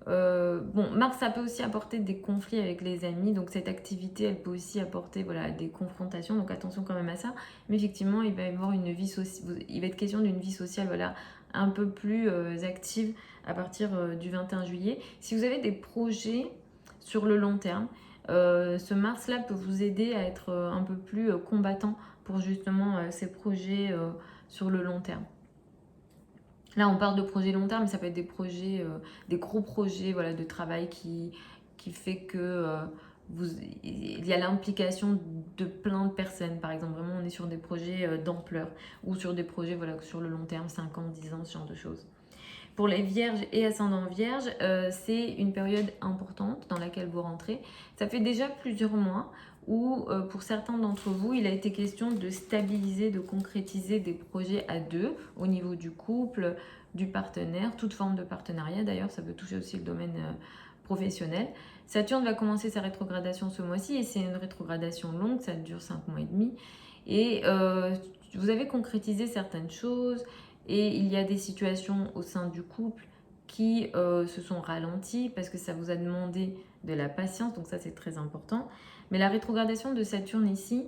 Mars, ça peut aussi apporter des conflits avec les amis. Donc cette activité, elle peut aussi apporter des confrontations. Donc attention quand même à ça. Mais effectivement, il va y avoir une vie il va être question d'une vie sociale un peu plus active à partir du 21 juillet. Si vous avez des projets sur le long terme, ce Mars-là peut vous aider à être un peu plus combattant pour justement ces projets sur le long terme. Là, on parle de projets long terme, mais ça peut être des projets, des gros projets de travail qui fait que il y a l'implication de plein de personnes. Par exemple, vraiment, on est sur des projets d'ampleur ou sur des projets sur le long terme, 5 ans, 10 ans, ce genre de choses. Pour les vierges et ascendants vierges, c'est une période importante dans laquelle vous rentrez. Ça fait déjà plusieurs mois où, pour certains d'entre vous, il a été question de stabiliser, de concrétiser des projets à deux au niveau du couple, du partenaire, toute forme de partenariat. D'ailleurs, ça peut toucher aussi le domaine professionnel. Saturne va commencer sa rétrogradation ce mois-ci et c'est une rétrogradation longue, ça dure 5 mois et demi. Et vous avez concrétisé certaines choses. Et il y a des situations au sein du couple qui se sont ralenties parce que ça vous a demandé de la patience, donc ça c'est très important. Mais la rétrogradation de Saturne ici,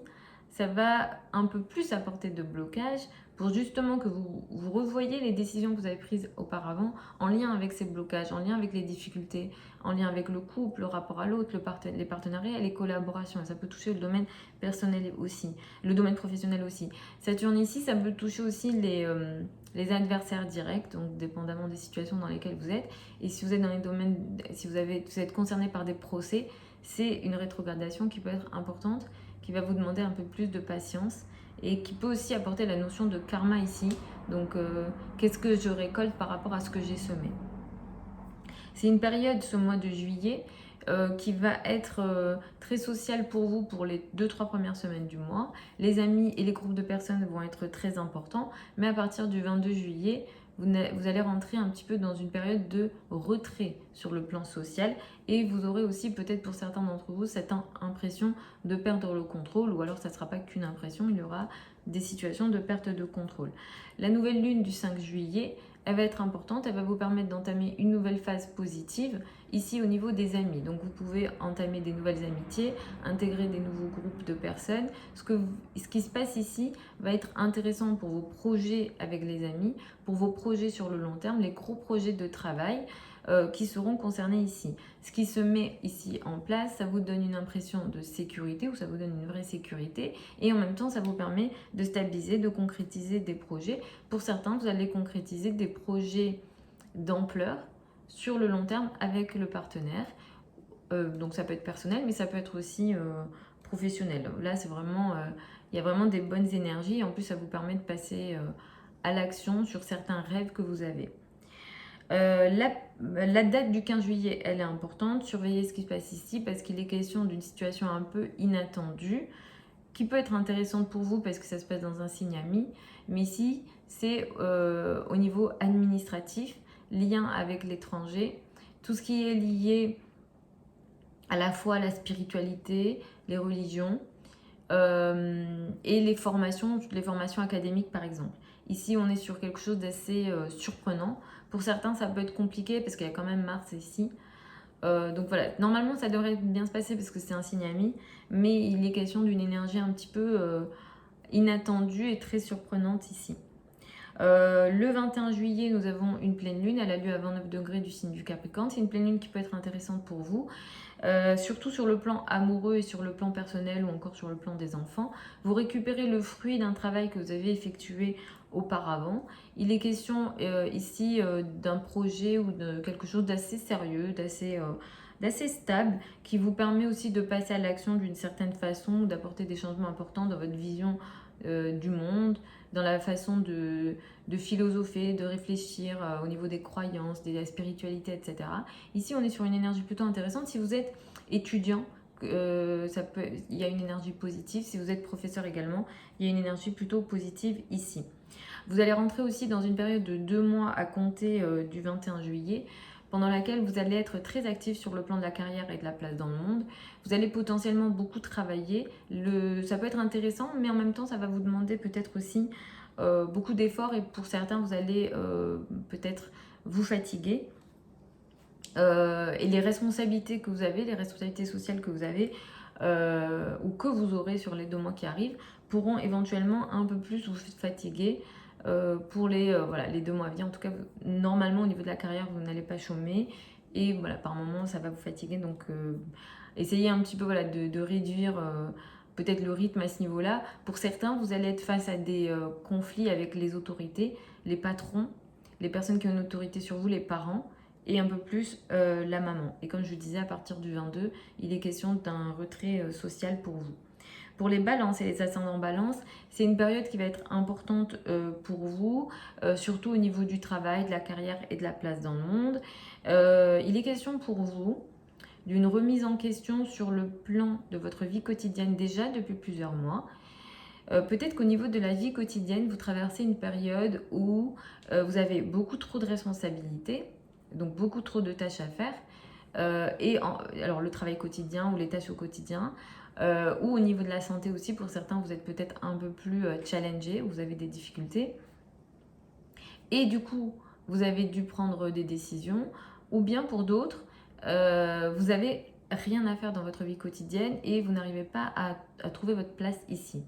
ça va un peu plus apporter de blocage pour justement que vous revoyiez les décisions que vous avez prises auparavant en lien avec ces blocages, en lien avec les difficultés, en lien avec le couple, le rapport à l'autre, les partenariats et les collaborations. Et ça peut toucher le domaine personnel aussi, le domaine professionnel aussi. Saturne ici, ça peut toucher aussi les adversaires directs, donc dépendamment des situations dans lesquelles vous êtes. Et si vous êtes dans les domaines, si vous êtes concerné par des procès, c'est une rétrogradation qui peut être importante, qui va vous demander un peu plus de patience et qui peut aussi apporter la notion de karma ici. Donc, qu'est-ce que je récolte par rapport à ce que j'ai semé? C'est une période, ce mois de juillet, qui va être très sociale pour vous pour les 2-3 premières semaines du mois. Les amis et les groupes de personnes vont être très importants, mais à partir du 22 juillet, vous allez rentrer un petit peu dans une période de retrait sur le plan social et vous aurez aussi peut-être pour certains d'entre vous cette impression de perdre le contrôle, ou alors ça ne sera pas qu'une impression, il y aura des situations de perte de contrôle. La nouvelle lune du 5 juillet, elle va être importante, elle va vous permettre d'entamer une nouvelle phase positive ici au niveau des amis. Donc vous pouvez entamer des nouvelles amitiés, intégrer des nouveaux groupes de personnes. Ce qui se passe ici va être intéressant pour vos projets avec les amis, pour vos projets sur le long terme, les gros projets de travail qui seront concernés ici. Ce qui se met ici en place, ça vous donne une impression de sécurité, ou ça vous donne une vraie sécurité, et en même temps ça vous permet de stabiliser, de concrétiser des projets. Pour certains, vous allez concrétiser des projets d'ampleur sur le long terme avec le partenaire. Donc ça peut être personnel, mais ça peut être aussi professionnel. Là, c'est vraiment, il y a vraiment des bonnes énergies, et en plus ça vous permet de passer à l'action sur certains rêves que vous avez. La date du 15 juillet, elle est importante. Surveillez ce qui se passe ici parce qu'il est question d'une situation un peu inattendue qui peut être intéressante pour vous parce que ça se passe dans un signe ami. Mais ici, c'est au niveau administratif, lien avec l'étranger, tout ce qui est lié à la fois à la spiritualité, les religions et les formations académiques par exemple. Ici, on est sur quelque chose d'assez surprenant. Pour certains, ça peut être compliqué parce qu'il y a quand même Mars ici. Donc voilà, normalement, ça devrait bien se passer parce que c'est un signe ami, mais il est question d'une énergie un petit peu inattendue et très surprenante ici. Le 21 juillet, nous avons une pleine lune. Elle a lieu à 29 degrés du signe du Capricorne. C'est une pleine lune qui peut être intéressante pour vous. Surtout sur le plan amoureux et sur le plan personnel ou encore sur le plan des enfants. Vous récupérez le fruit d'un travail que vous avez effectué auparavant. Il est question ici d'un projet ou de quelque chose d'assez sérieux, d'assez stable, qui vous permet aussi de passer à l'action d'une certaine façon, d'apporter des changements importants dans votre vision du monde, dans la façon de philosopher, de réfléchir au niveau des croyances, de la spiritualité, etc. Ici, on est sur une énergie plutôt intéressante. Si vous êtes étudiant, il y a une énergie positive. Si vous êtes professeur également, il y a une énergie plutôt positive ici. Vous allez rentrer aussi dans une période de 2 mois à compter du 21 juillet, pendant laquelle vous allez être très actif sur le plan de la carrière et de la place dans le monde. Vous allez potentiellement beaucoup travailler. Ça peut être intéressant, mais en même temps, ça va vous demander peut-être aussi beaucoup d'efforts, et pour certains, vous allez peut-être vous fatiguer. Et les responsabilités que vous avez, les responsabilités sociales que vous avez ou que vous aurez sur les 2 mois qui arrivent pourront éventuellement un peu plus vous fatiguer pour les 2 mois à venir. En tout cas, normalement au niveau de la carrière, vous n'allez pas chômer, et voilà, par moment ça va vous fatiguer, donc essayez un petit peu de réduire peut-être le rythme à ce niveau-là. Pour certains, vous allez être face à des conflits avec les autorités, les patrons, les personnes qui ont une autorité sur vous, les parents, et un peu plus la maman. Et comme je vous disais, à partir du 22, il est question d'un retrait social pour vous. Pour les balances et les ascendants balance, c'est une période qui va être importante pour vous, surtout au niveau du travail, de la carrière et de la place dans le monde. Il est question pour vous d'une remise en question sur le plan de votre vie quotidienne déjà depuis plusieurs mois. Peut-être qu'au niveau de la vie quotidienne, vous traversez une période où vous avez beaucoup trop de responsabilités, donc beaucoup trop de tâches à faire. Alors le travail quotidien ou les tâches au quotidien, ou au niveau de la santé aussi, pour certains, vous êtes peut-être un peu plus challengé, vous avez des difficultés. Et du coup, vous avez dû prendre des décisions, ou bien pour d'autres, vous avez rien à faire dans votre vie quotidienne et vous n'arrivez pas à trouver votre place ici.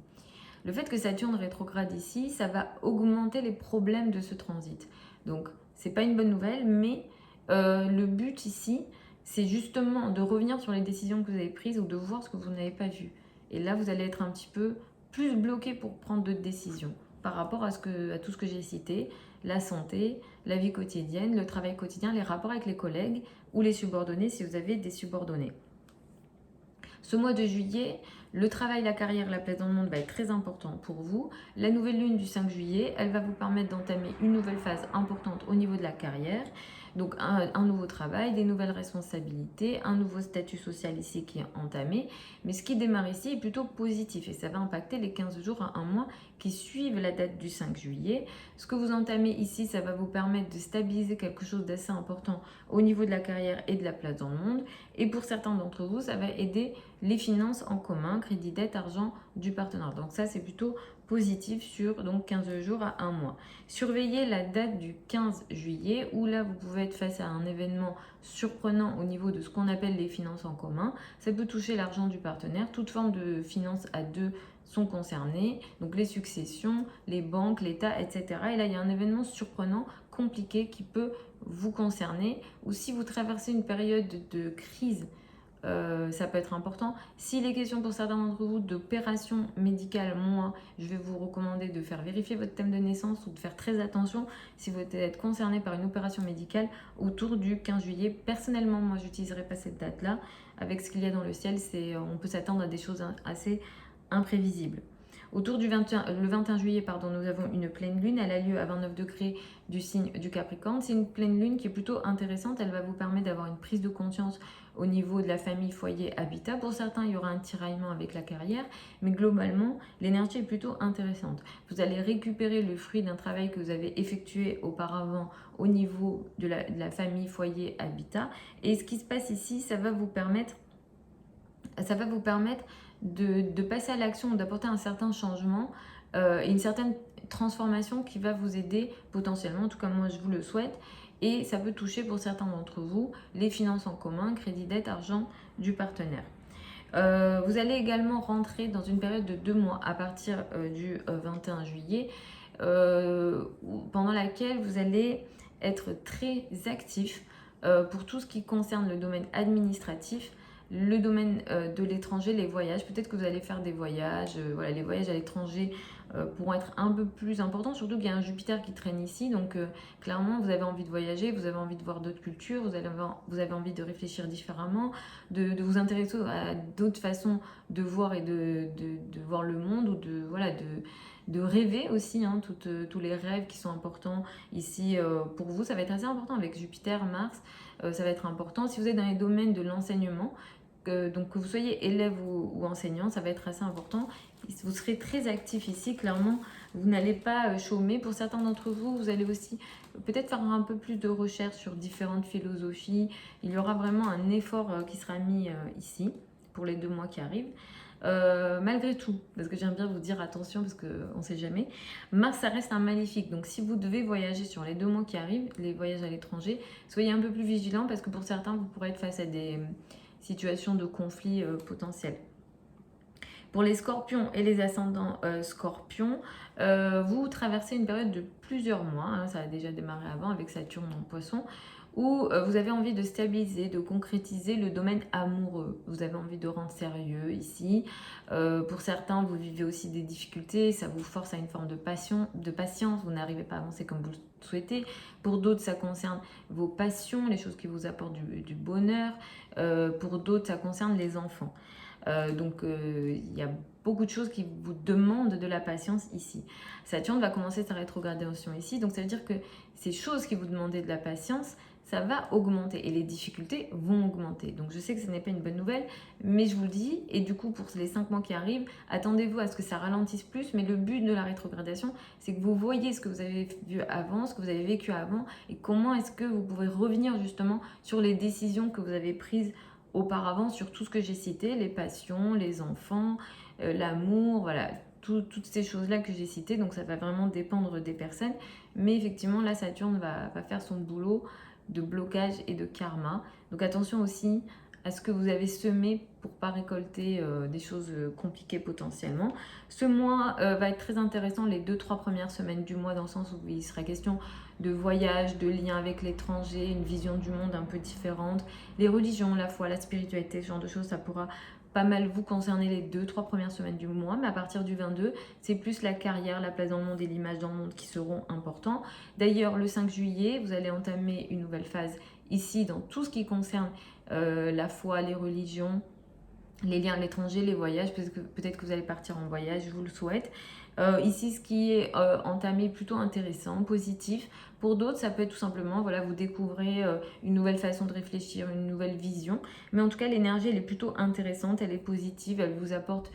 Le fait que Saturne rétrograde ici, ça va augmenter les problèmes de ce transit. Donc, c'est pas une bonne nouvelle, mais le but ici, c'est justement de revenir sur les décisions que vous avez prises ou de voir ce que vous n'avez pas vu. Et là, vous allez être un petit peu plus bloqué pour prendre d'autres décisions par rapport à tout ce que j'ai cité, la santé, la vie quotidienne, le travail quotidien, les rapports avec les collègues ou les subordonnés si vous avez des subordonnés. Ce mois de juillet, le travail, la carrière, la place dans le monde va être très important pour vous. La nouvelle lune du 5 juillet, elle va vous permettre d'entamer une nouvelle phase importante au niveau de la carrière. Donc un nouveau travail, des nouvelles responsabilités, un nouveau statut social ici qui est entamé. Mais ce qui démarre ici est plutôt positif et ça va impacter les 15 jours à un mois qui suivent la date du 5 juillet. Ce que vous entamez ici, ça va vous permettre de stabiliser quelque chose d'assez important au niveau de la carrière et de la place dans le monde. Et pour certains d'entre vous, ça va aider les finances en commun, crédit, dette, argent du partenaire. Donc ça, c'est plutôt positif sur donc 15 jours à un mois. Surveillez la date du 15 juillet où là, vous pouvez être face à un événement surprenant au niveau de ce qu'on appelle les finances en commun. Ça peut toucher l'argent du partenaire. Toute forme de finances à deux sont concernées. Donc les successions, les banques, l'État, etc. Et là, il y a un événement surprenant, compliqué qui peut vous concerner. Ou si vous traversez une période de crise, ça peut être important. S'il est question pour certains d'entre vous d'opération médicale, moi, je vais vous recommander de faire vérifier votre thème de naissance ou de faire très attention si vous êtes concerné par une opération médicale autour du 15 juillet. Personnellement, moi, j'utiliserai pas cette date-là. Avec ce qu'il y a dans le ciel, on peut s'attendre à des choses assez imprévisibles. Autour du le 21 juillet, nous avons une pleine lune. Elle a lieu à 29 degrés du signe du Capricorne. C'est une pleine lune qui est plutôt intéressante. Elle va vous permettre d'avoir une prise de conscience au niveau de la famille, foyer, habitat. Pour certains, il y aura un tiraillement avec la carrière, mais globalement, l'énergie est plutôt intéressante. Vous allez récupérer le fruit d'un travail que vous avez effectué auparavant au niveau de la famille, foyer, habitat. Et ce qui se passe ici, ça va vous permettre de passer à l'action, d'apporter un certain changement et une certaine transformation qui va vous aider potentiellement, en tout cas moi je vous le souhaite, et ça peut toucher pour certains d'entre vous les finances en commun, crédit, dette, argent du partenaire. Vous allez également rentrer dans une période de 2 mois à partir du 21 juillet pendant laquelle vous allez être très actif pour tout ce qui concerne le domaine administratif, le domaine de l'étranger, les voyages. Peut-être que vous allez faire des voyages. Voilà, les voyages à l'étranger pourront être un peu plus importants, surtout qu'il y a un Jupiter qui traîne ici. Donc, clairement, vous avez envie de voyager, vous avez envie de voir d'autres cultures, vous avez envie de réfléchir différemment, de vous intéresser à d'autres façons de voir et de voir le monde, ou de rêver aussi, hein, tous les rêves qui sont importants ici pour vous. Ça va être assez important avec Jupiter, Mars. Ça va être important. Si vous êtes dans les domaines de l'enseignement, donc que vous soyez élève ou enseignant, ça va être assez important. Vous serez très actif ici, clairement, vous n'allez pas chômer. Pour certains d'entre vous, vous allez aussi peut-être faire un peu plus de recherche sur différentes philosophies. Il y aura vraiment un effort qui sera mis ici pour les 2 mois qui arrivent. Malgré tout, parce que j'aime bien vous dire attention, parce qu'on ne sait jamais, Mars ça reste un maléfique, donc si vous devez voyager sur les 2 mois qui arrivent, les voyages à l'étranger, soyez un peu plus vigilants, parce que pour certains vous pourrez être face à des situations de conflit potentiels. Pour les scorpions et les ascendants scorpions, vous traversez une période de plusieurs mois, hein, ça a déjà démarré avant avec Saturne en poisson, où vous avez envie de stabiliser, de concrétiser le domaine amoureux. Vous avez envie de rendre sérieux ici. Pour certains, vous vivez aussi des difficultés, ça vous force à une forme de patience, vous n'arrivez pas à avancer comme vous le souhaitez. Pour d'autres, ça concerne vos passions, les choses qui vous apportent du bonheur. Pour d'autres, ça concerne les enfants. Donc, il y a beaucoup de choses qui vous demandent de la patience ici. Saturne va commencer sa rétrogradation ici, donc ça veut dire que ces choses qui vous demandaient de la patience, ça va augmenter et les difficultés vont augmenter. Donc je sais que ce n'est pas une bonne nouvelle, mais je vous le dis, et du coup pour les 5 mois qui arrivent, attendez-vous à ce que ça ralentisse plus, mais le but de la rétrogradation, c'est que vous voyez ce que vous avez vu avant, ce que vous avez vécu avant, et comment est-ce que vous pouvez revenir justement sur les décisions que vous avez prises auparavant, sur tout ce que j'ai cité, les passions, les enfants, l'amour, voilà, toutes ces choses-là que j'ai citées. Donc ça va vraiment dépendre des personnes, mais effectivement là Saturne va faire son boulot de blocage et de karma. Donc attention aussi à ce que vous avez semé pour pas récolter des choses compliquées potentiellement. Ce mois va être très intéressant les 2-3 premières semaines du mois, dans le sens où il sera question de voyage, de lien avec l'étranger, une vision du monde un peu différente, les religions, la foi, la spiritualité, ce genre de choses, ça pourra pas mal vous concerner les 2-3 premières semaines du mois, mais à partir du 22, c'est plus la carrière, la place dans le monde et l'image dans le monde qui seront importants. D'ailleurs, le 5 juillet, vous allez entamer une nouvelle phase ici dans tout ce qui concerne la foi, les religions, les liens à l'étranger, les voyages, parce que peut-être que vous allez partir en voyage, je vous le souhaite. Ici, ce qui est entamé plutôt intéressant, positif. Pour d'autres, ça peut être tout simplement, voilà, vous découvrez une nouvelle façon de réfléchir, une nouvelle vision. Mais en tout cas, l'énergie, elle est plutôt intéressante, elle est positive, elle vous apporte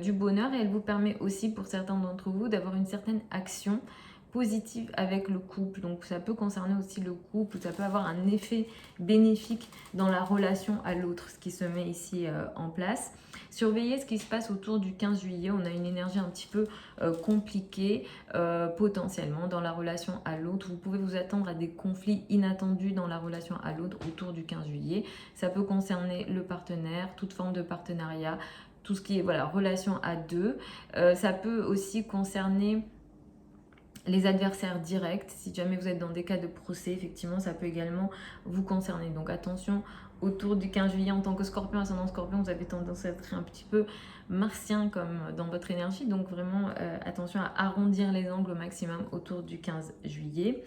du bonheur et elle vous permet aussi, pour certains d'entre vous, d'avoir une certaine action positive avec le couple. Donc ça peut concerner aussi le couple, ça peut avoir un effet bénéfique dans la relation à l'autre, ce qui se met ici en place. Surveillez ce qui se passe autour du 15 juillet. On a une énergie un petit peu compliquée potentiellement dans la relation à l'autre. Vous pouvez vous attendre à des conflits inattendus dans la relation à l'autre autour du 15 juillet. Ça peut concerner le partenaire, toute forme de partenariat, tout ce qui est voilà, relation à deux. Ça peut aussi concerner les adversaires directs. Si jamais vous êtes dans des cas de procès, effectivement, ça peut également vous concerner. Donc attention, autour du 15 juillet, en tant que scorpion, ascendant scorpion, vous avez tendance à être un petit peu martien comme dans votre énergie. Donc vraiment, attention à arrondir les angles au maximum autour du 15 juillet.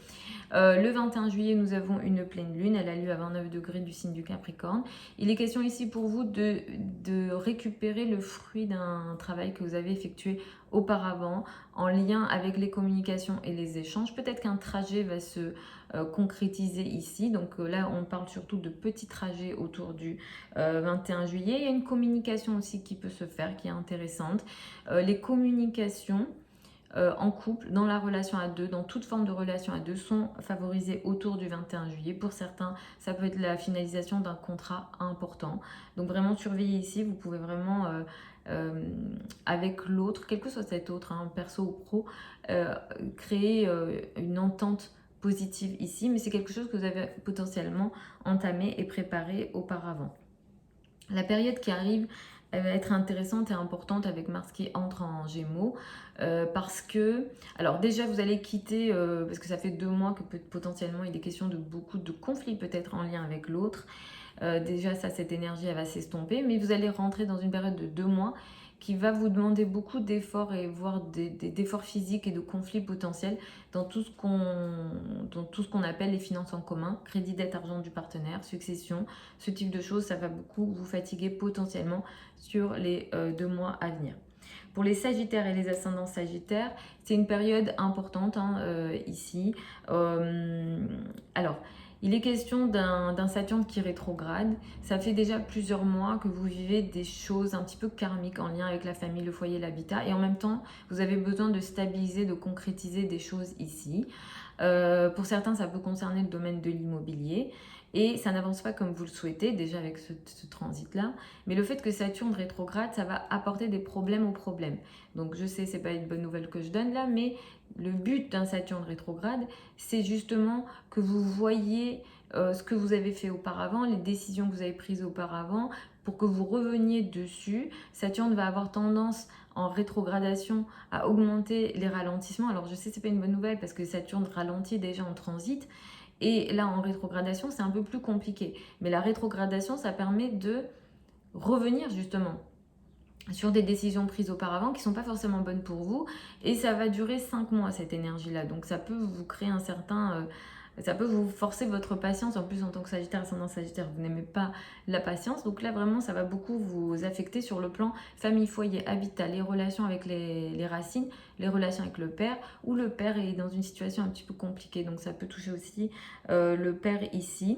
Le 21 juillet, nous avons une pleine lune. Elle a lieu à 29 degrés du signe du Capricorne. Il est question ici pour vous de récupérer le fruit d'un travail que vous avez effectué auparavant en lien avec les communications et les échanges. Peut-être qu'un trajet va se concrétiser ici. Donc là, on parle surtout de petits trajets autour du 21 juillet. Il y a une communication aussi qui peut se faire, qui est intéressante. Les communications en couple, dans la relation à deux, dans toute forme de relation à deux, sont favorisées autour du 21 juillet. Pour certains, ça peut être la finalisation d'un contrat important. Donc vraiment surveillez ici, vous pouvez vraiment avec l'autre, quel que soit cet autre, hein, perso ou pro, créer une entente positive ici, mais c'est quelque chose que vous avez potentiellement entamé et préparé auparavant. La période qui arrive, elle va être intéressante et importante avec Mars qui entre en Gémeaux parce que, alors déjà vous allez quitter, parce que ça fait 2 mois que potentiellement il est question de beaucoup de conflits peut-être en lien avec l'autre. Déjà ça, cette énergie elle va s'estomper, mais vous allez rentrer dans une période de 2 mois qui va vous demander beaucoup d'efforts et voire d'efforts physiques et de conflits potentiels dans tout ce qu'on appelle les finances en commun, crédit, dette, argent du partenaire, succession, ce type de choses, ça va beaucoup vous fatiguer potentiellement sur les 2 mois à venir. Pour les Sagittaires et les ascendants Sagittaires, c'est une période importante hein, ici. Alors, il est question d'un Saturne qui rétrograde. Ça fait déjà plusieurs mois que vous vivez des choses un petit peu karmiques en lien avec la famille, le foyer, l'habitat. Et en même temps, vous avez besoin de stabiliser, de concrétiser des choses ici. Pour certains, ça peut concerner le domaine de l'immobilier. Et ça n'avance pas comme vous le souhaitez, déjà avec ce transit-là. Mais le fait que Saturne rétrograde, ça va apporter des problèmes aux problèmes. Donc je sais, c'est pas une bonne nouvelle que je donne là, mais le but d'un Saturne rétrograde, c'est justement que vous voyez ce que vous avez fait auparavant, les décisions que vous avez prises auparavant, pour que vous reveniez dessus. Saturne va avoir tendance en rétrogradation à augmenter les ralentissements. Alors je sais, c'est pas une bonne nouvelle parce que Saturne ralentit déjà en transit. Et là, en rétrogradation, c'est un peu plus compliqué. Mais la rétrogradation, ça permet de revenir justement sur des décisions prises auparavant qui ne sont pas forcément bonnes pour vous. Et ça va durer 5 mois, cette énergie-là. Donc ça peut vous créer un certain... ça peut vous forcer votre patience. En plus, en tant que Sagittaire, ascendant Sagittaire, vous n'aimez pas la patience. Donc là, vraiment, ça va beaucoup vous affecter sur le plan famille, foyer, habitat, les relations avec les racines, les relations avec le père, ou le père est dans une situation un petit peu compliquée. Donc ça peut toucher aussi le père ici.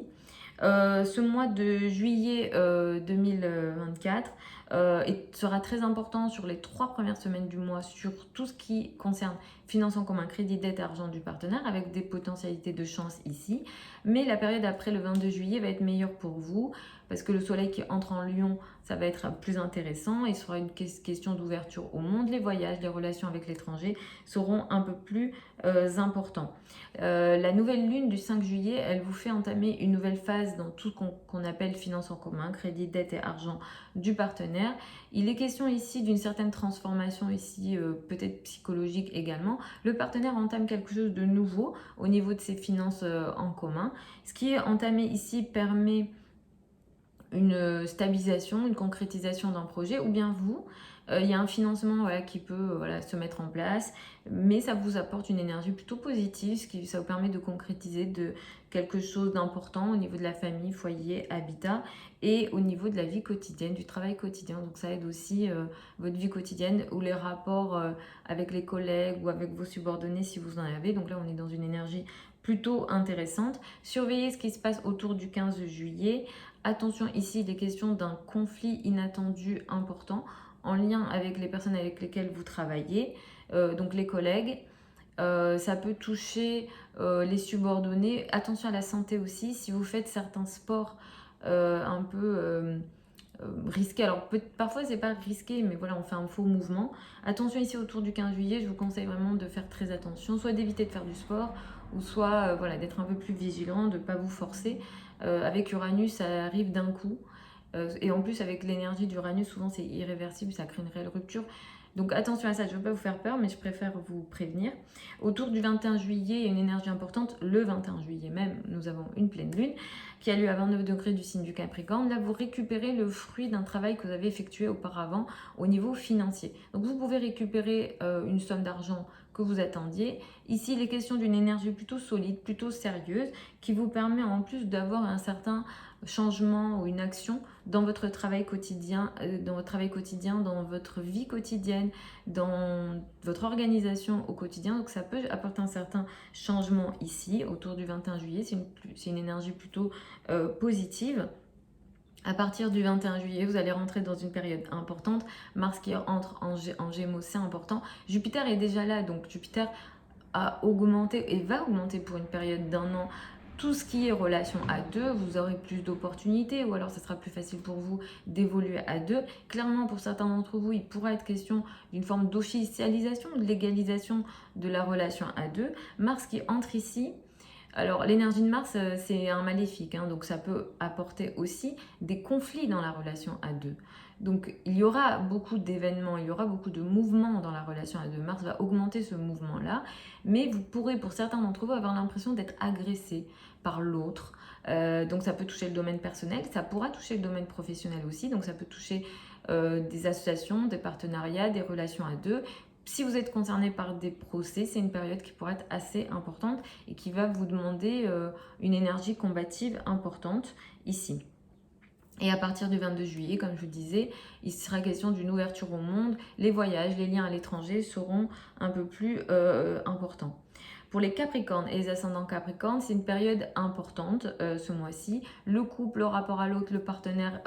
Ce mois de juillet 2024, et sera très important sur les 3 premières semaines du mois sur tout ce qui concerne finances en commun, crédit, dette, argent du partenaire, avec des potentialités de chance ici. Mais la période après le 22 juillet va être meilleure pour vous parce que le soleil qui entre en Lion, ça va être plus intéressant. Il sera une question d'ouverture au monde. Les voyages, les relations avec l'étranger seront un peu plus importants. La nouvelle lune du 5 juillet, elle vous fait entamer une nouvelle phase dans tout ce qu'on appelle finances en commun, crédit, dette et argent du partenaire. Il est question ici d'une certaine transformation ici, peut-être psychologique également. Le partenaire entame quelque chose de nouveau au niveau de ses finances en commun. Ce qui est entamé ici permet une stabilisation, une concrétisation d'un projet, ou bien vous, il y a un financement voilà, qui peut se mettre en place, mais ça vous apporte une énergie plutôt positive, ça vous permet de concrétiser quelque chose d'important au niveau de la famille, foyer, habitat, et au niveau de la vie quotidienne, du travail quotidien. Donc ça aide aussi votre vie quotidienne ou les rapports avec les collègues ou avec vos subordonnés si vous en avez. Donc là, on est dans une énergie plutôt intéressante. Surveillez ce qui se passe autour du 15 juillet. Attention, ici, il est question d'un conflit inattendu important en lien avec les personnes avec lesquelles vous travaillez, donc les collègues. Ça peut toucher les subordonnés. Attention à la santé aussi. Si vous faites certains sports un peu risqués, alors parfois c'est pas risqué, mais voilà, on fait un faux mouvement. Attention ici autour du 15 juillet, je vous conseille vraiment de faire très attention, soit d'éviter de faire du sport, ou soit voilà, d'être un peu plus vigilant, de ne pas vous forcer. Avec Uranus, ça arrive d'un coup. Et en plus, avec l'énergie d'Uranus, souvent c'est irréversible, ça crée une réelle rupture. Donc attention à ça, je ne veux pas vous faire peur, mais je préfère vous prévenir. Autour du 21 juillet, il y a une énergie importante. Le 21 juillet même, nous avons une pleine lune qui a lieu à 29 degrés du signe du Capricorne. Là, vous récupérez le fruit d'un travail que vous avez effectué auparavant au niveau financier. Donc vous pouvez récupérer une somme d'argent que vous attendiez. Ici, il est question d'une énergie plutôt solide, plutôt sérieuse, qui vous permet en plus d'avoir un certain changement ou une action dans votre travail quotidien, dans votre vie quotidienne, dans votre organisation au quotidien. Donc ça peut apporter un certain changement ici, autour du 21 juillet. C'est une énergie plutôt positive. À partir du 21 juillet, vous allez rentrer dans une période importante. Mars qui entre en Gémeaux, c'est important. Jupiter est déjà là, donc Jupiter a augmenté et va augmenter pour une période d'un an. Tout ce qui est relation à deux, vous aurez plus d'opportunités ou alors ça sera plus facile pour vous d'évoluer à deux. Clairement, pour certains d'entre vous, il pourra être question d'une forme d'officialisation, de légalisation de la relation à deux. Mars qui entre ici. Alors, l'énergie de Mars, c'est un maléfique, hein, donc ça peut apporter aussi des conflits dans la relation à deux. Donc, il y aura beaucoup d'événements, il y aura beaucoup de mouvements dans la relation à deux. Mars va augmenter ce mouvement-là, mais vous pourrez, pour certains d'entre vous, avoir l'impression d'être agressé par l'autre. Donc, ça peut toucher le domaine personnel, ça pourra toucher le domaine professionnel aussi, donc ça peut toucher des associations, des partenariats, des relations à deux. Si vous êtes concerné par des procès, c'est une période qui pourrait être assez importante et qui va vous demander une énergie combative importante ici. Et à partir du 22 juillet, comme je vous disais, il sera question d'une ouverture au monde. Les voyages, les liens à l'étranger seront un peu plus importants. Pour les Capricornes et les ascendants Capricornes, c'est une période importante ce mois-ci. Le couple, le rapport à l'autre, le partenaire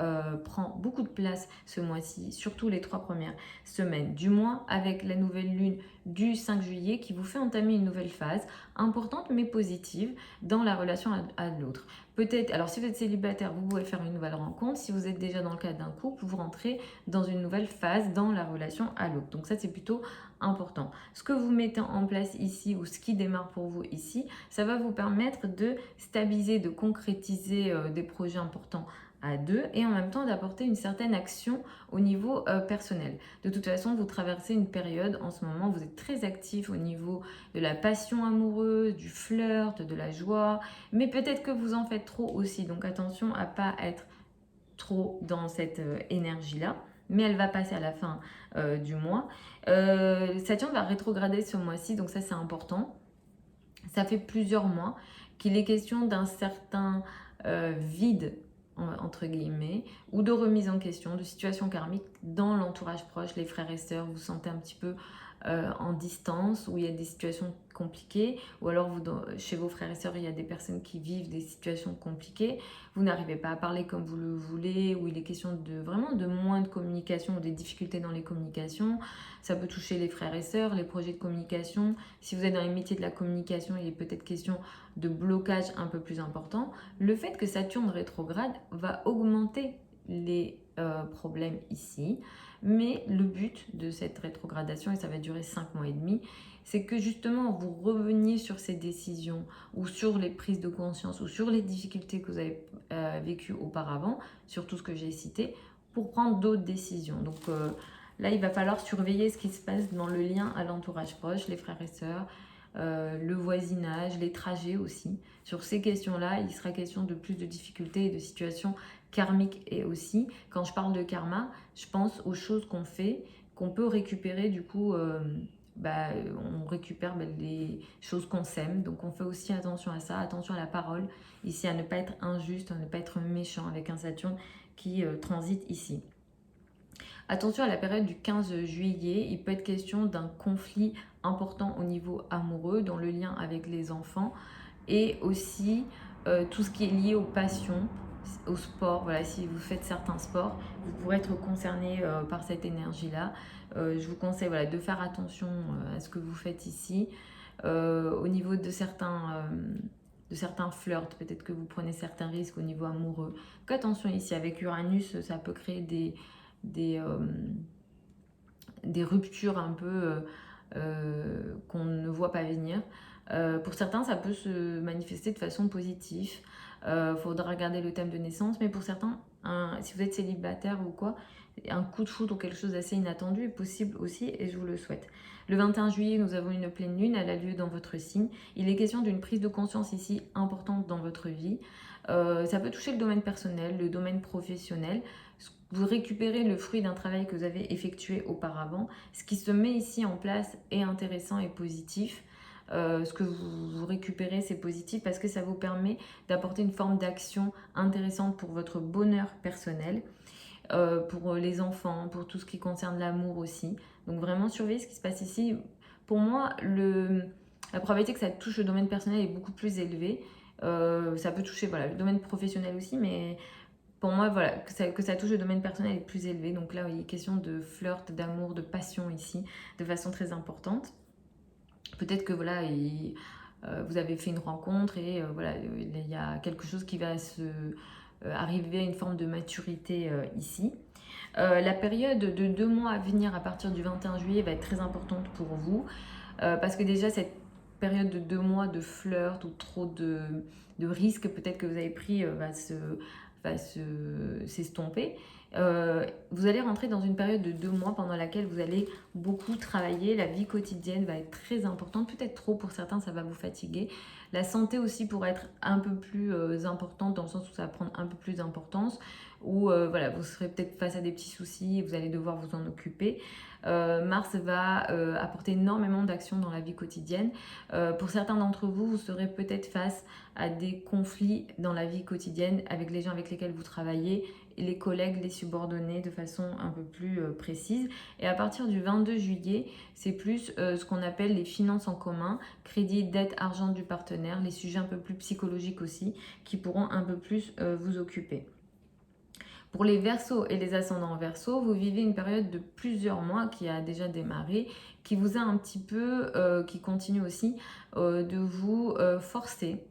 prend beaucoup de place ce mois-ci, surtout les 3 premières semaines du mois, avec la nouvelle lune du 5 juillet qui vous fait entamer une nouvelle phase importante mais positive dans la relation à l'autre. Peut-être, alors si vous êtes célibataire, vous pouvez faire une nouvelle rencontre. Si vous êtes déjà dans le cadre d'un couple, vous rentrez dans une nouvelle phase dans la relation à l'autre. Donc ça, c'est plutôt important. Ce que vous mettez en place ici ou ce qui démarre pour vous ici, ça va vous permettre de stabiliser, de concrétiser des projets importants à deux et en même temps d'apporter une certaine action au niveau personnel. De toute façon, vous traversez une période en ce moment, vous êtes très actif au niveau de la passion amoureuse, du flirt, de la joie, mais peut-être que vous en faites trop aussi, donc attention à pas être trop dans cette énergie-là, mais elle va passer à la fin du mois. Saturne va rétrograder ce mois-ci, donc ça c'est important. Ça fait plusieurs mois qu'il est question d'un certain vide entre guillemets, ou de remise en question, de situation karmique dans l'entourage proche, les frères et sœurs, vous sentez un petit peu en distance, où il y a des situations compliquées, ou alors chez vos frères et sœurs, il y a des personnes qui vivent des situations compliquées, vous n'arrivez pas à parler comme vous le voulez, ou il est question de vraiment de moins de communication ou des difficultés dans les communications. Ça peut toucher les frères et sœurs, les projets de communication. Si vous êtes dans les métiers de la communication, il est peut-être question de blocage un peu plus important. Le fait que Saturne rétrograde va augmenter les problèmes ici. Mais le but de cette rétrogradation, et ça va durer 5 mois et demi, c'est que justement vous reveniez sur ces décisions ou sur les prises de conscience ou sur les difficultés que vous avez vécues auparavant, sur tout ce que j'ai cité, pour prendre d'autres décisions. Donc là, il va falloir surveiller ce qui se passe dans le lien à l'entourage proche, les frères et sœurs, le voisinage, les trajets aussi. Sur ces questions-là, il sera question de plus de difficultés et de situations karmiques. Et aussi, quand je parle de karma, je pense aux choses qu'on fait, qu'on peut récupérer du coup. On récupère les choses qu'on sème. Donc on fait aussi attention à ça, attention à la parole, ici à ne pas être injuste, à ne pas être méchant avec un Saturne qui transite ici. Attention à la période du 15 juillet, il peut être question d'un conflit important au niveau amoureux, dans le lien avec les enfants, et aussi tout ce qui est lié aux passions, au sport. Voilà, si vous faites certains sports, vous pourrez être concerné par cette énergie-là. Je vous conseille de faire attention à ce que vous faites ici. Au niveau de certains flirts, peut-être que vous prenez certains risques au niveau amoureux. Donc attention ici, avec Uranus, ça peut créer des ruptures un peu qu'on ne voit pas venir. Pour certains, ça peut se manifester de façon positive. Faudra regarder le thème de naissance, mais pour certains, si vous êtes célibataire ou quoi, un coup de foudre ou quelque chose d'assez inattendu est possible aussi, et je vous le souhaite. Le 21 juillet, nous avons une pleine lune, elle a lieu dans votre signe. Il est question d'une prise de conscience ici importante dans votre vie. Ça peut toucher le domaine personnel, le domaine professionnel. Vous récupérez le fruit d'un travail que vous avez effectué auparavant. Ce qui se met ici en place est intéressant et positif. Ce que vous récupérez, c'est positif parce que ça vous permet d'apporter une forme d'action intéressante pour votre bonheur personnel, pour les enfants, pour tout ce qui concerne l'amour aussi. Donc vraiment surveillez ce qui se passe ici. Pour moi, la probabilité que ça touche le domaine personnel est beaucoup plus élevée. Ça peut toucher le domaine professionnel aussi, mais pour moi, que ça touche le domaine personnel est plus élevé. Donc là, il est question de flirt, d'amour, de passion ici, de façon très importante. Peut-être que vous avez fait une rencontre et il y a quelque chose qui va arriver à une forme de maturité ici. La période de 2 mois à venir à partir du 21 juillet va être très importante pour vous parce que déjà cette période de 2 mois de flirt ou trop de risques peut-être que vous avez pris va s'estomper. Vous allez rentrer dans une période de 2 mois pendant laquelle vous allez beaucoup travailler. La vie quotidienne va être très importante, peut-être trop pour certains, ça va vous fatiguer. La santé aussi pourrait être un peu plus importante dans le sens où ça va prendre un peu plus d'importance, ou vous serez peut-être face à des petits soucis et vous allez devoir vous en occuper. Mars va apporter énormément d'actions dans la vie quotidienne. Pour certains d'entre vous, vous serez peut-être face à des conflits dans la vie quotidienne avec les gens avec lesquels vous travaillez, les collègues, les subordonnés de façon un peu plus précise. Et à partir du 22 juillet, c'est plus ce qu'on appelle les finances en commun, crédit, dette, argent du partenaire, les sujets un peu plus psychologiques aussi qui pourront un peu plus vous occuper. Pour les Verseaux et les ascendants Verseaux, vous vivez une période de plusieurs mois qui a déjà démarré, qui vous a un petit peu, qui continue aussi, de vous forcer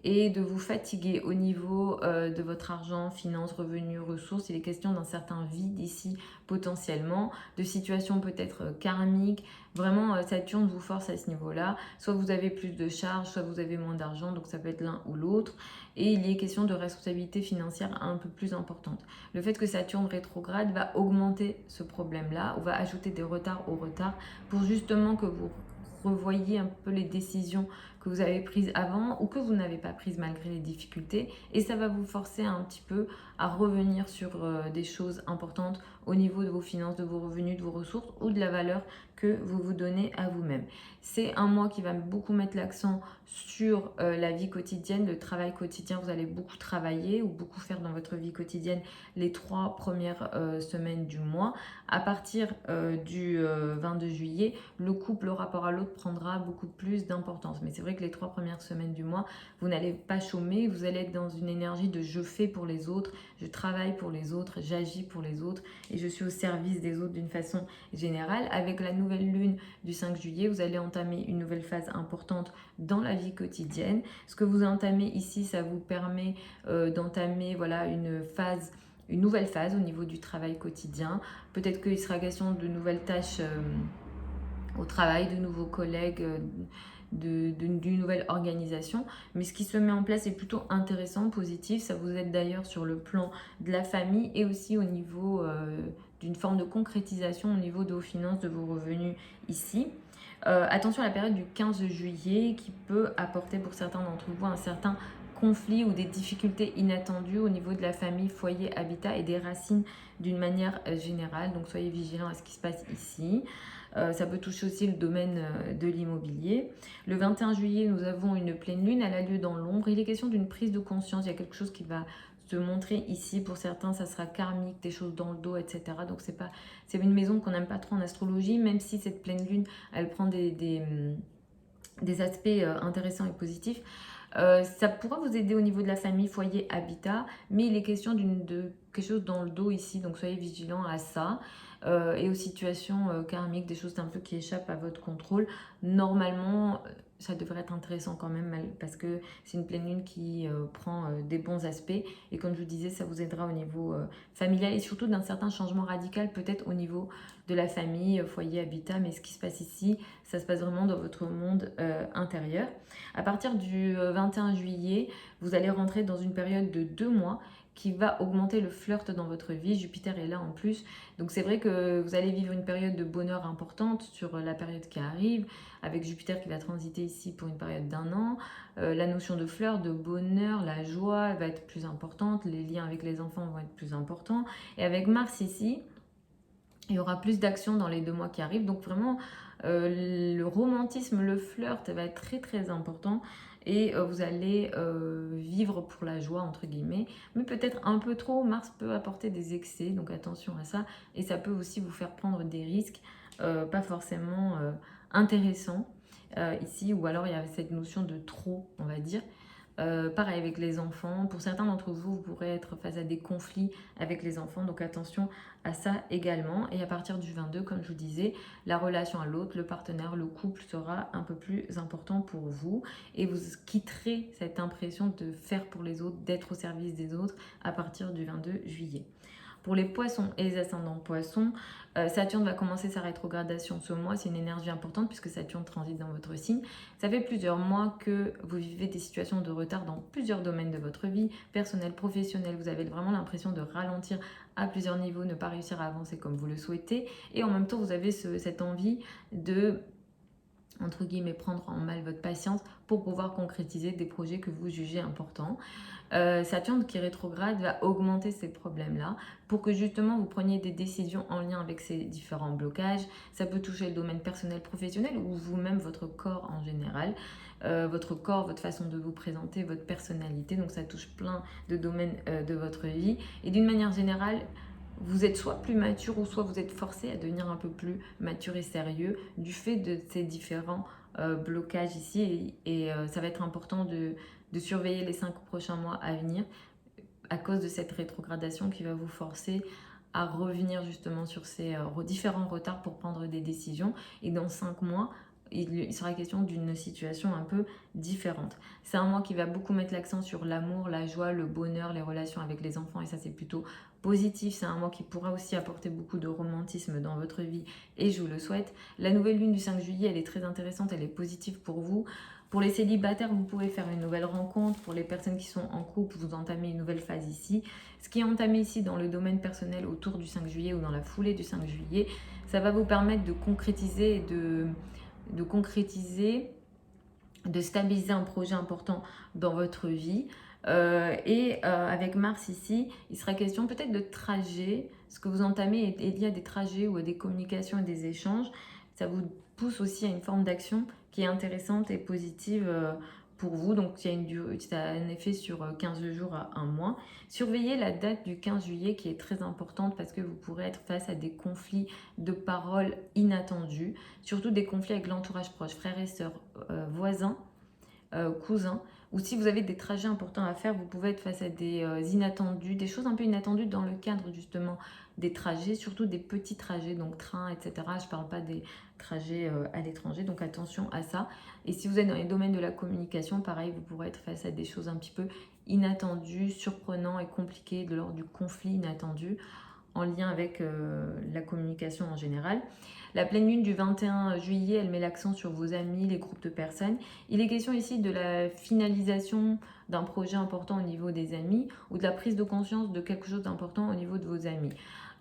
et de vous fatiguer au niveau de votre argent, finances, revenus, ressources. Il est question d'un certain vide ici potentiellement, de situations peut-être karmiques. Vraiment, Saturne vous force à ce niveau-là. Soit vous avez plus de charges, soit vous avez moins d'argent, donc ça peut être l'un ou l'autre. Et il y est question de responsabilité financière un peu plus importante. Le fait que Saturne rétrograde va augmenter ce problème-là, ou va ajouter des retards au retard pour justement que vous revoyez un peu les décisions que vous avez prises avant ou que vous n'avez pas prises malgré les difficultés. Et ça va vous forcer un petit peu à revenir sur des choses importantes au niveau de vos finances, de vos revenus, de vos ressources ou de la valeur que vous vous donnez à vous-même. C'est un mois qui va beaucoup mettre l'accent sur la vie quotidienne, le travail quotidien. Vous allez beaucoup travailler ou beaucoup faire dans votre vie quotidienne les 3 premières semaines du mois. À partir du 22 juillet, le couple, le rapport à l'autre prendra beaucoup plus d'importance. Mais c'est vrai que les 3 premières semaines du mois, vous n'allez pas chômer, vous allez être dans une énergie de je fais pour les autres, je travaille pour les autres, j'agis pour les autres et je suis au service des autres d'une façon générale. Avec la nouvelle lune du 5 juillet, vous allez entamer une nouvelle phase importante dans la vie quotidienne. Ce que vous entamez ici, ça vous permet d'entamer voilà, une nouvelle phase au niveau du travail quotidien. Peut-être qu'il sera question de nouvelles tâches au travail, de nouveaux collègues, d'une nouvelle organisation. Mais ce qui se met en place est plutôt intéressant, positif. Ça vous aide d'ailleurs sur le plan de la famille et aussi au niveau d'une forme de concrétisation au niveau de vos finances, de vos revenus ici. Attention à la période du 15 juillet qui peut apporter pour certains d'entre vous un certain conflit ou des difficultés inattendues au niveau de la famille, foyer, habitat et des racines d'une manière générale. Donc soyez vigilants à ce qui se passe ici. Ça peut toucher aussi le domaine de l'immobilier. Le 21 juillet, nous avons une pleine lune, elle a lieu dans l'ombre. Il est question d'une prise de conscience, il y a quelque chose qui va se montrer ici. Pour certains, ça sera karmique, des choses dans le dos, etc. Donc c'est une maison qu'on n'aime pas trop en astrologie, même si cette pleine lune, elle prend des aspects intéressants et positifs. Ça pourra vous aider au niveau de la famille, foyer, habitat, mais il est question de quelque chose dans le dos ici, donc soyez vigilants à ça. Et aux situations karmiques, des choses un peu qui échappent à votre contrôle. Normalement, ça devrait être intéressant quand même parce que c'est une pleine lune qui prend des bons aspects. Et comme je vous disais, ça vous aidera au niveau familial et surtout d'un certain changement radical peut-être au niveau de la famille, foyer, habitat. Mais ce qui se passe ici, ça se passe vraiment dans votre monde intérieur. À partir du 21 juillet, vous allez rentrer dans une période de 2 mois qui va augmenter le flirt dans votre vie. Jupiter est là en plus. Donc c'est vrai que vous allez vivre une période de bonheur importante sur la période qui arrive, avec Jupiter qui va transiter ici pour une période d'1 an. La notion de flirt, de bonheur, la joie va être plus importante, les liens avec les enfants vont être plus importants. Et avec Mars ici, il y aura plus d'action dans les 2 mois qui arrivent. Donc vraiment, le romantisme, le flirt va être très très important. Et vous allez vivre pour la joie, entre guillemets. Mais peut-être un peu trop, Mars peut apporter des excès, donc attention à ça. Et ça peut aussi vous faire prendre des risques, pas forcément intéressants ici. Ou alors il y a cette notion de trop, on va dire. Pareil avec les enfants, pour certains d'entre vous, vous pourrez être face à des conflits avec les enfants, donc attention à ça également. Et à partir du 22, comme je vous disais, la relation à l'autre, le partenaire, le couple sera un peu plus important pour vous et vous quitterez cette impression de faire pour les autres, d'être au service des autres à partir du 22 juillet. Pour les poissons et les ascendants poissons, Saturne va commencer sa rétrogradation ce mois. C'est une énergie importante puisque Saturne transite dans votre signe. Ça fait plusieurs mois que vous vivez des situations de retard dans plusieurs domaines de votre vie, personnel, professionnel. Vous avez vraiment l'impression de ralentir à plusieurs niveaux, ne pas réussir à avancer comme vous le souhaitez. Et en même temps, vous avez cette envie de, entre guillemets, prendre en mal votre patience pour pouvoir concrétiser des projets que vous jugez importants. Saturne qui rétrograde va augmenter ces problèmes-là pour que justement vous preniez des décisions en lien avec ces différents blocages. Ça peut toucher le domaine personnel, professionnel ou vous-même, votre corps en général. Votre corps, votre façon de vous présenter, votre personnalité. Donc ça touche plein de domaines de votre vie. Et d'une manière générale, vous êtes soit plus mature ou soit vous êtes forcé à devenir un peu plus mature et sérieux du fait de ces différents blocages ici. Et ça va être important de surveiller les 5 prochains mois à venir à cause de cette rétrogradation qui va vous forcer à revenir justement sur ces différents retards pour prendre des décisions. Et dans 5 mois, il sera question d'une situation un peu différente. C'est un mois qui va beaucoup mettre l'accent sur l'amour, la joie, le bonheur, les relations avec les enfants et ça c'est plutôt positif. C'est un mois qui pourra aussi apporter beaucoup de romantisme dans votre vie et je vous le souhaite. La nouvelle lune du 5 juillet, elle est très intéressante, elle est positive pour vous. Pour les célibataires, vous pouvez faire une nouvelle rencontre. Pour les personnes qui sont en couple, vous entamez une nouvelle phase ici. Ce qui est entamé ici dans le domaine personnel autour du 5 juillet ou dans la foulée du 5 juillet, ça va vous permettre de concrétiser de stabiliser un projet important dans votre vie. Avec Mars ici, il sera question peut-être de trajets, ce que vous entamez est lié à des trajets ou à des communications et des échanges. Ça vous pousse aussi à une forme d'action qui est intéressante et positive pour vous. Donc, ça a un effet sur 15 jours à un mois. Surveillez la date du 15 juillet qui est très importante parce que vous pourrez être face à des conflits de paroles inattendus, surtout des conflits avec l'entourage proche, frères et sœurs, voisins, cousins, ou si vous avez des trajets importants à faire, vous pouvez être face à des inattendus, des choses un peu inattendues dans le cadre justement des trajets, surtout des petits trajets, donc train, etc. Je ne parle pas des trajets à l'étranger, donc attention à ça. Et si vous êtes dans les domaines de la communication, pareil, vous pourrez être face à des choses un petit peu inattendues, surprenantes et compliquées de l'ordre du conflit inattendu en lien avec la communication en général. La pleine lune du 21 juillet, elle met l'accent sur vos amis, les groupes de personnes. Il est question ici de la finalisation d'un projet important au niveau des amis ou de la prise de conscience de quelque chose d'important au niveau de vos amis.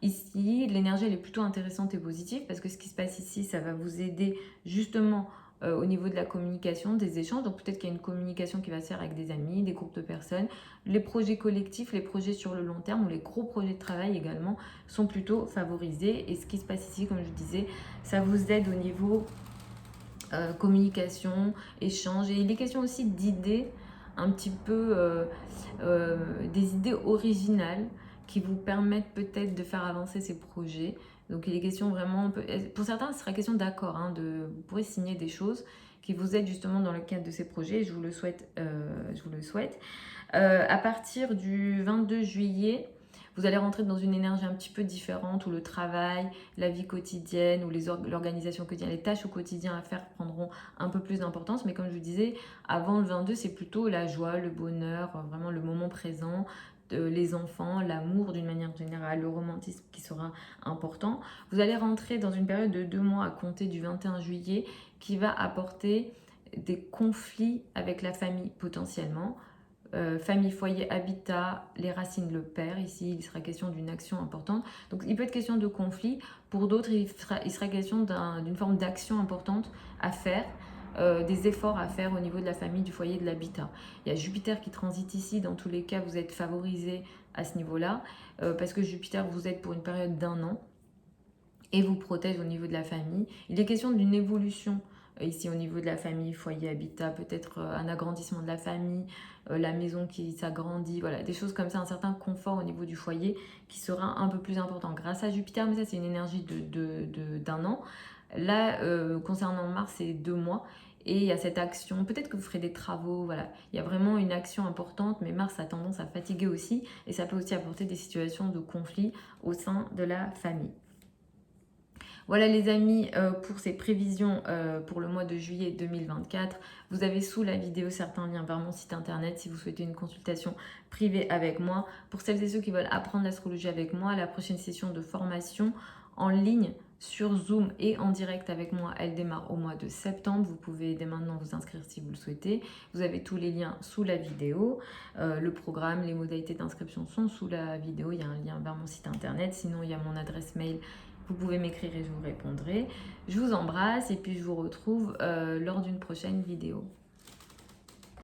Ici, l'énergie, elle est plutôt intéressante et positive parce que ce qui se passe ici, ça va vous aider justement au niveau de la communication, des échanges. Donc peut-être qu'il y a une communication qui va se faire avec des amis, des groupes de personnes. Les projets collectifs, les projets sur le long terme ou les gros projets de travail également sont plutôt favorisés. Et ce qui se passe ici, comme je disais, ça vous aide au niveau communication, échange. Et il est question aussi d'idées un petit peu, des idées originales qui vous permettent peut-être de faire avancer ces projets. Donc il est question vraiment, pour certains, ce sera question d'accord, hein, vous pourrez signer des choses qui vous aident justement dans le cadre de ces projets. Je vous le souhaite. À partir du 22 juillet, vous allez rentrer dans une énergie un petit peu différente où le travail, la vie quotidienne ou l'organisation quotidienne, les tâches au quotidien à faire prendront un peu plus d'importance. Mais comme je vous disais, avant le 22, c'est plutôt la joie, le bonheur, vraiment le moment présent, les enfants, l'amour d'une manière générale, le romantisme qui sera important. Vous allez rentrer dans une période de 2 mois à compter du 21 juillet qui va apporter des conflits avec la famille potentiellement. Famille, foyer, habitat, les racines, le père. Ici, il sera question d'une action importante. Donc, il peut être question de conflit. Pour d'autres, il sera question d'une forme d'action importante à faire, des efforts à faire au niveau de la famille, du foyer, de l'habitat. Il y a Jupiter qui transite ici. Dans tous les cas, vous êtes favorisé à ce niveau-là parce que Jupiter vous aide pour une période d'1 an et vous protège au niveau de la famille. Il est question d'une évolution ici au niveau de la famille, foyer, habitat, peut-être un agrandissement de la famille, la maison qui s'agrandit, voilà, des choses comme ça, un certain confort au niveau du foyer qui sera un peu plus important grâce à Jupiter, mais ça c'est une énergie d'un an. Là, concernant Mars, c'est 2 mois. Et il y a cette action, peut-être que vous ferez des travaux, voilà. Il y a vraiment une action importante, mais Mars a tendance à fatiguer aussi. Et ça peut aussi apporter des situations de conflit au sein de la famille. Voilà les amis pour ces prévisions pour le mois de juillet 2024. Vous avez sous la vidéo certains liens vers mon site internet si vous souhaitez une consultation privée avec moi. Pour celles et ceux qui veulent apprendre l'astrologie avec moi, la prochaine session de formation en ligne sur Zoom et en direct avec moi, elle démarre au mois de septembre. Vous pouvez dès maintenant vous inscrire si vous le souhaitez. Vous avez tous les liens sous la vidéo. Le programme, les modalités d'inscription sont sous la vidéo. Il y a un lien vers mon site internet. Sinon, il y a mon adresse mail. Vous pouvez m'écrire et je vous répondrai. Je vous embrasse et puis je vous retrouve lors d'une prochaine vidéo.